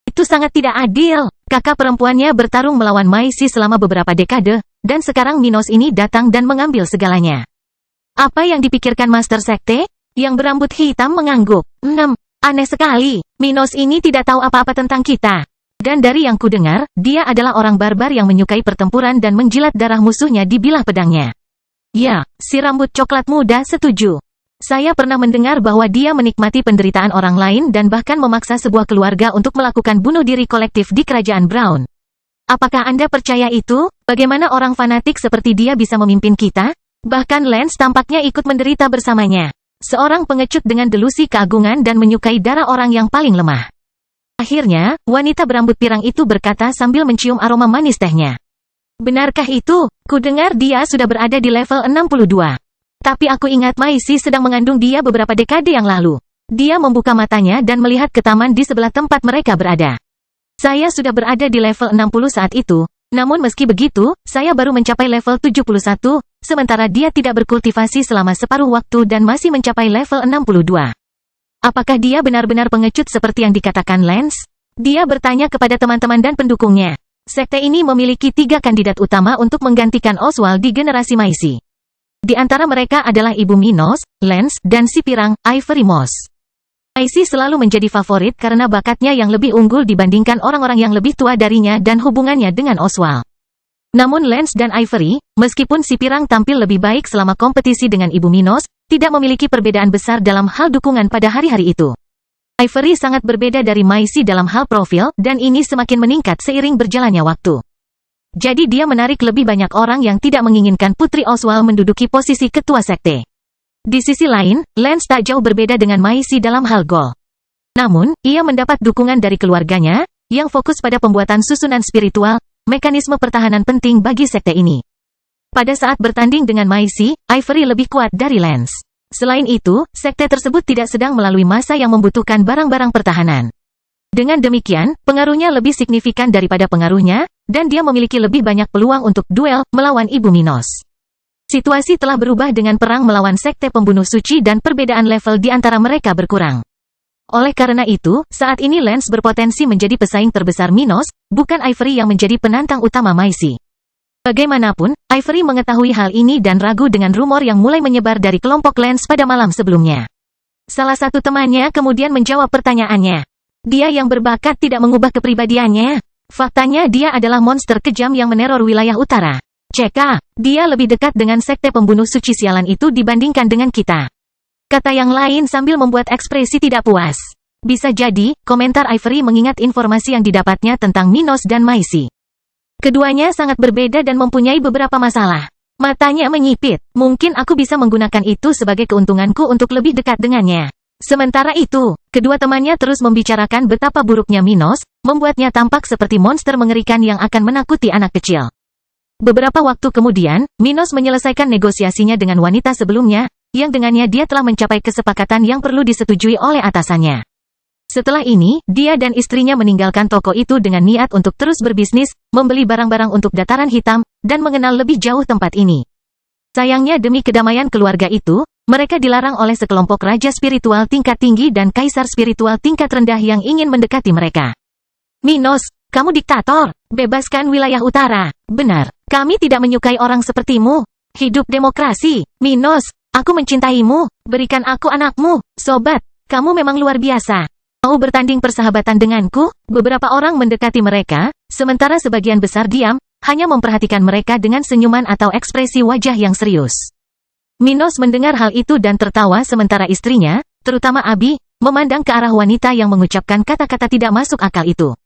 "Itu sangat tidak adil. Kakak perempuannya bertarung melawan Maisi selama beberapa dekade, dan sekarang Minos ini datang dan mengambil segalanya. Apa yang dipikirkan Master Sekte?" Yang berambut hitam mengangguk. Aneh sekali. Minos ini tidak tahu apa-apa tentang kita. Dan dari yang kudengar, dia adalah orang barbar yang menyukai pertempuran dan menjilat darah musuhnya di bilah pedangnya. Ya, si rambut coklat muda setuju. Saya pernah mendengar bahwa dia menikmati penderitaan orang lain dan bahkan memaksa sebuah keluarga untuk melakukan bunuh diri kolektif di Kerajaan Brown. Apakah Anda percaya itu? Bagaimana orang fanatik seperti dia bisa memimpin kita? Bahkan Lance tampaknya ikut menderita bersamanya. Seorang pengecut dengan delusi keagungan dan menyukai darah orang yang paling lemah. Akhirnya, wanita berambut pirang itu berkata sambil mencium aroma manis tehnya. Benarkah itu? Kudengar dia sudah berada di level 62. Tapi aku ingat Maisi sedang mengandung dia beberapa dekade yang lalu. Dia membuka matanya dan melihat ke taman di sebelah tempat mereka berada. Saya sudah berada di level 60 saat itu. Namun meski begitu, saya baru mencapai level 71, sementara dia tidak berkultivasi selama separuh waktu dan masih mencapai level 62. Apakah dia benar-benar pengecut seperti yang dikatakan Lance? Dia bertanya kepada teman-teman dan pendukungnya. Sekte ini memiliki 3 kandidat utama untuk menggantikan Oswald di generasi Maisi. Di antara mereka adalah Ibu Minos, Lance, dan si pirang, Ivory Moss. Maisi selalu menjadi favorit karena bakatnya yang lebih unggul dibandingkan orang-orang yang lebih tua darinya dan hubungannya dengan Oswald. Namun Lance dan Ivory, meskipun si pirang tampil lebih baik selama kompetisi dengan Ibu Minos, tidak memiliki perbedaan besar dalam hal dukungan pada hari-hari itu. Ivory sangat berbeda dari Maisi dalam hal profil, dan ini semakin meningkat seiring berjalannya waktu. Jadi dia menarik lebih banyak orang yang tidak menginginkan Putri Oswald menduduki posisi ketua sekte. Di sisi lain, Lance tak jauh berbeda dengan Maisi dalam hal gol. Namun, ia mendapat dukungan dari keluarganya, yang fokus pada pembuatan susunan spiritual, mekanisme pertahanan penting bagi sekte ini. Pada saat bertanding dengan Maisi, Ivory lebih kuat dari Lance. Selain itu, sekte tersebut tidak sedang melalui masa yang membutuhkan barang-barang pertahanan. Dengan demikian, pengaruhnya lebih signifikan daripada pengaruhnya, dan dia memiliki lebih banyak peluang untuk duel melawan Ibu Minos. Situasi telah berubah dengan perang melawan sekte pembunuh suci dan perbedaan level di antara mereka berkurang. Oleh karena itu, saat ini Lance berpotensi menjadi pesaing terbesar Minos, bukan Ivory yang menjadi penantang utama Maisi. Bagaimanapun, Ivory mengetahui hal ini dan ragu dengan rumor yang mulai menyebar dari kelompok Lance pada malam sebelumnya. Salah satu temannya kemudian menjawab pertanyaannya. Dia yang berbakat tidak mengubah kepribadiannya. Faktanya dia adalah monster kejam yang meneror wilayah utara. CK, dia lebih dekat dengan sekte pembunuh suci sialan itu dibandingkan dengan kita. Kata yang lain sambil membuat ekspresi tidak puas. Bisa jadi, komentar Ivory mengingat informasi yang didapatnya tentang Minos dan Maisi. Keduanya sangat berbeda dan mempunyai beberapa masalah. Matanya menyipit. Mungkin aku bisa menggunakan itu sebagai keuntunganku untuk lebih dekat dengannya. Sementara itu, kedua temannya terus membicarakan betapa buruknya Minos, membuatnya tampak seperti monster mengerikan yang akan menakuti anak kecil. Beberapa waktu kemudian, Minos menyelesaikan negosiasinya dengan wanita sebelumnya, yang dengannya dia telah mencapai kesepakatan yang perlu disetujui oleh atasannya. Setelah ini, dia dan istrinya meninggalkan toko itu dengan niat untuk terus berbisnis, membeli barang-barang untuk Dataran Hitam, dan mengenal lebih jauh tempat ini. Sayangnya demi kedamaian keluarga itu, Mereka dilarang oleh sekelompok raja spiritual tingkat tinggi dan kaisar spiritual tingkat rendah yang ingin mendekati mereka. Minos, kamu diktator. Bebaskan wilayah utara. Benar, kami tidak menyukai orang sepertimu. Hidup demokrasi. Minos, aku mencintaimu. Berikan aku anakmu. Sobat, kamu memang luar biasa. Mau bertanding persahabatan denganku? Beberapa orang mendekati mereka, sementara sebagian besar diam, hanya memperhatikan mereka dengan senyuman atau ekspresi wajah yang serius. Minos mendengar hal itu dan tertawa sementara istrinya, terutama Abi, memandang ke arah wanita yang mengucapkan kata-kata tidak masuk akal itu.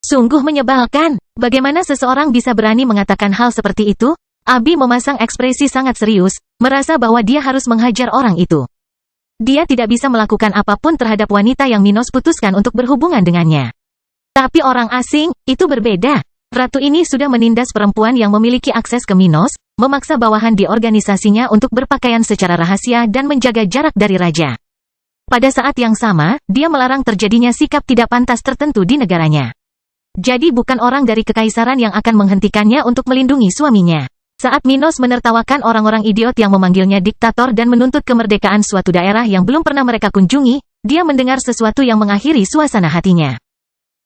Sungguh menyebalkan. Bagaimana seseorang bisa berani mengatakan hal seperti itu? Abi memasang ekspresi sangat serius, merasa bahwa dia harus menghajar orang itu. Dia tidak bisa melakukan apapun terhadap wanita yang Minos putuskan untuk berhubungan dengannya. Tapi orang asing, itu berbeda. Ratu ini sudah menindas perempuan yang memiliki akses ke Minos, memaksa bawahan di organisasinya untuk berpakaian secara rahasia dan menjaga jarak dari raja. Pada saat yang sama, dia melarang terjadinya sikap tidak pantas tertentu di negaranya. Jadi bukan orang dari kekaisaran yang akan menghentikannya untuk melindungi suaminya. Saat Minos menertawakan orang-orang idiot yang memanggilnya diktator dan menuntut kemerdekaan suatu daerah yang belum pernah mereka kunjungi, dia mendengar sesuatu yang mengakhiri suasana hatinya.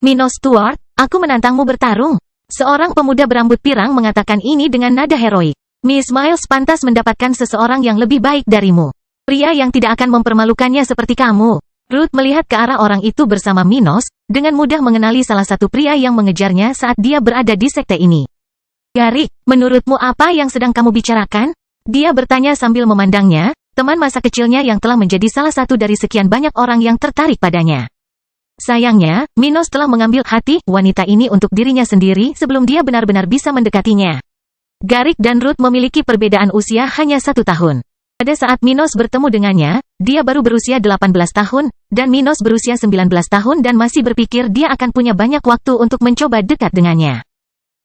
Minos Stuart, aku menantangmu bertarung. Seorang pemuda berambut pirang mengatakan ini dengan nada heroik. Miss Miles pantas mendapatkan seseorang yang lebih baik darimu. Pria yang tidak akan mempermalukannya seperti kamu. Ruth melihat ke arah orang itu bersama Minos, dengan mudah mengenali salah satu pria yang mengejarnya saat dia berada di sekte ini. Garik, menurutmu apa yang sedang kamu bicarakan? Dia bertanya sambil memandangnya, teman masa kecilnya yang telah menjadi salah satu dari sekian banyak orang yang tertarik padanya. Sayangnya, Minos telah mengambil hati wanita ini untuk dirinya sendiri sebelum dia benar-benar bisa mendekatinya. Garik dan Ruth memiliki perbedaan usia hanya 1 tahun. Pada saat Minos bertemu dengannya, dia baru berusia 18 tahun, dan Minos berusia 19 tahun dan masih berpikir dia akan punya banyak waktu untuk mencoba dekat dengannya.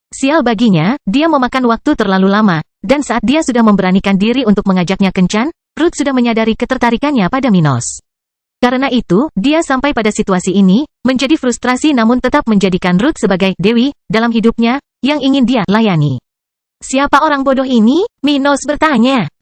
Sial baginya, dia memakan waktu terlalu lama, dan saat dia sudah memberanikan diri untuk mengajaknya kencan, Ruth sudah menyadari ketertarikannya pada Minos. Karena itu, dia sampai pada situasi ini, menjadi frustrasi namun tetap menjadikan Ruth sebagai dewi dalam hidupnya, yang ingin dia layani. Siapa orang bodoh ini? Minos bertanya.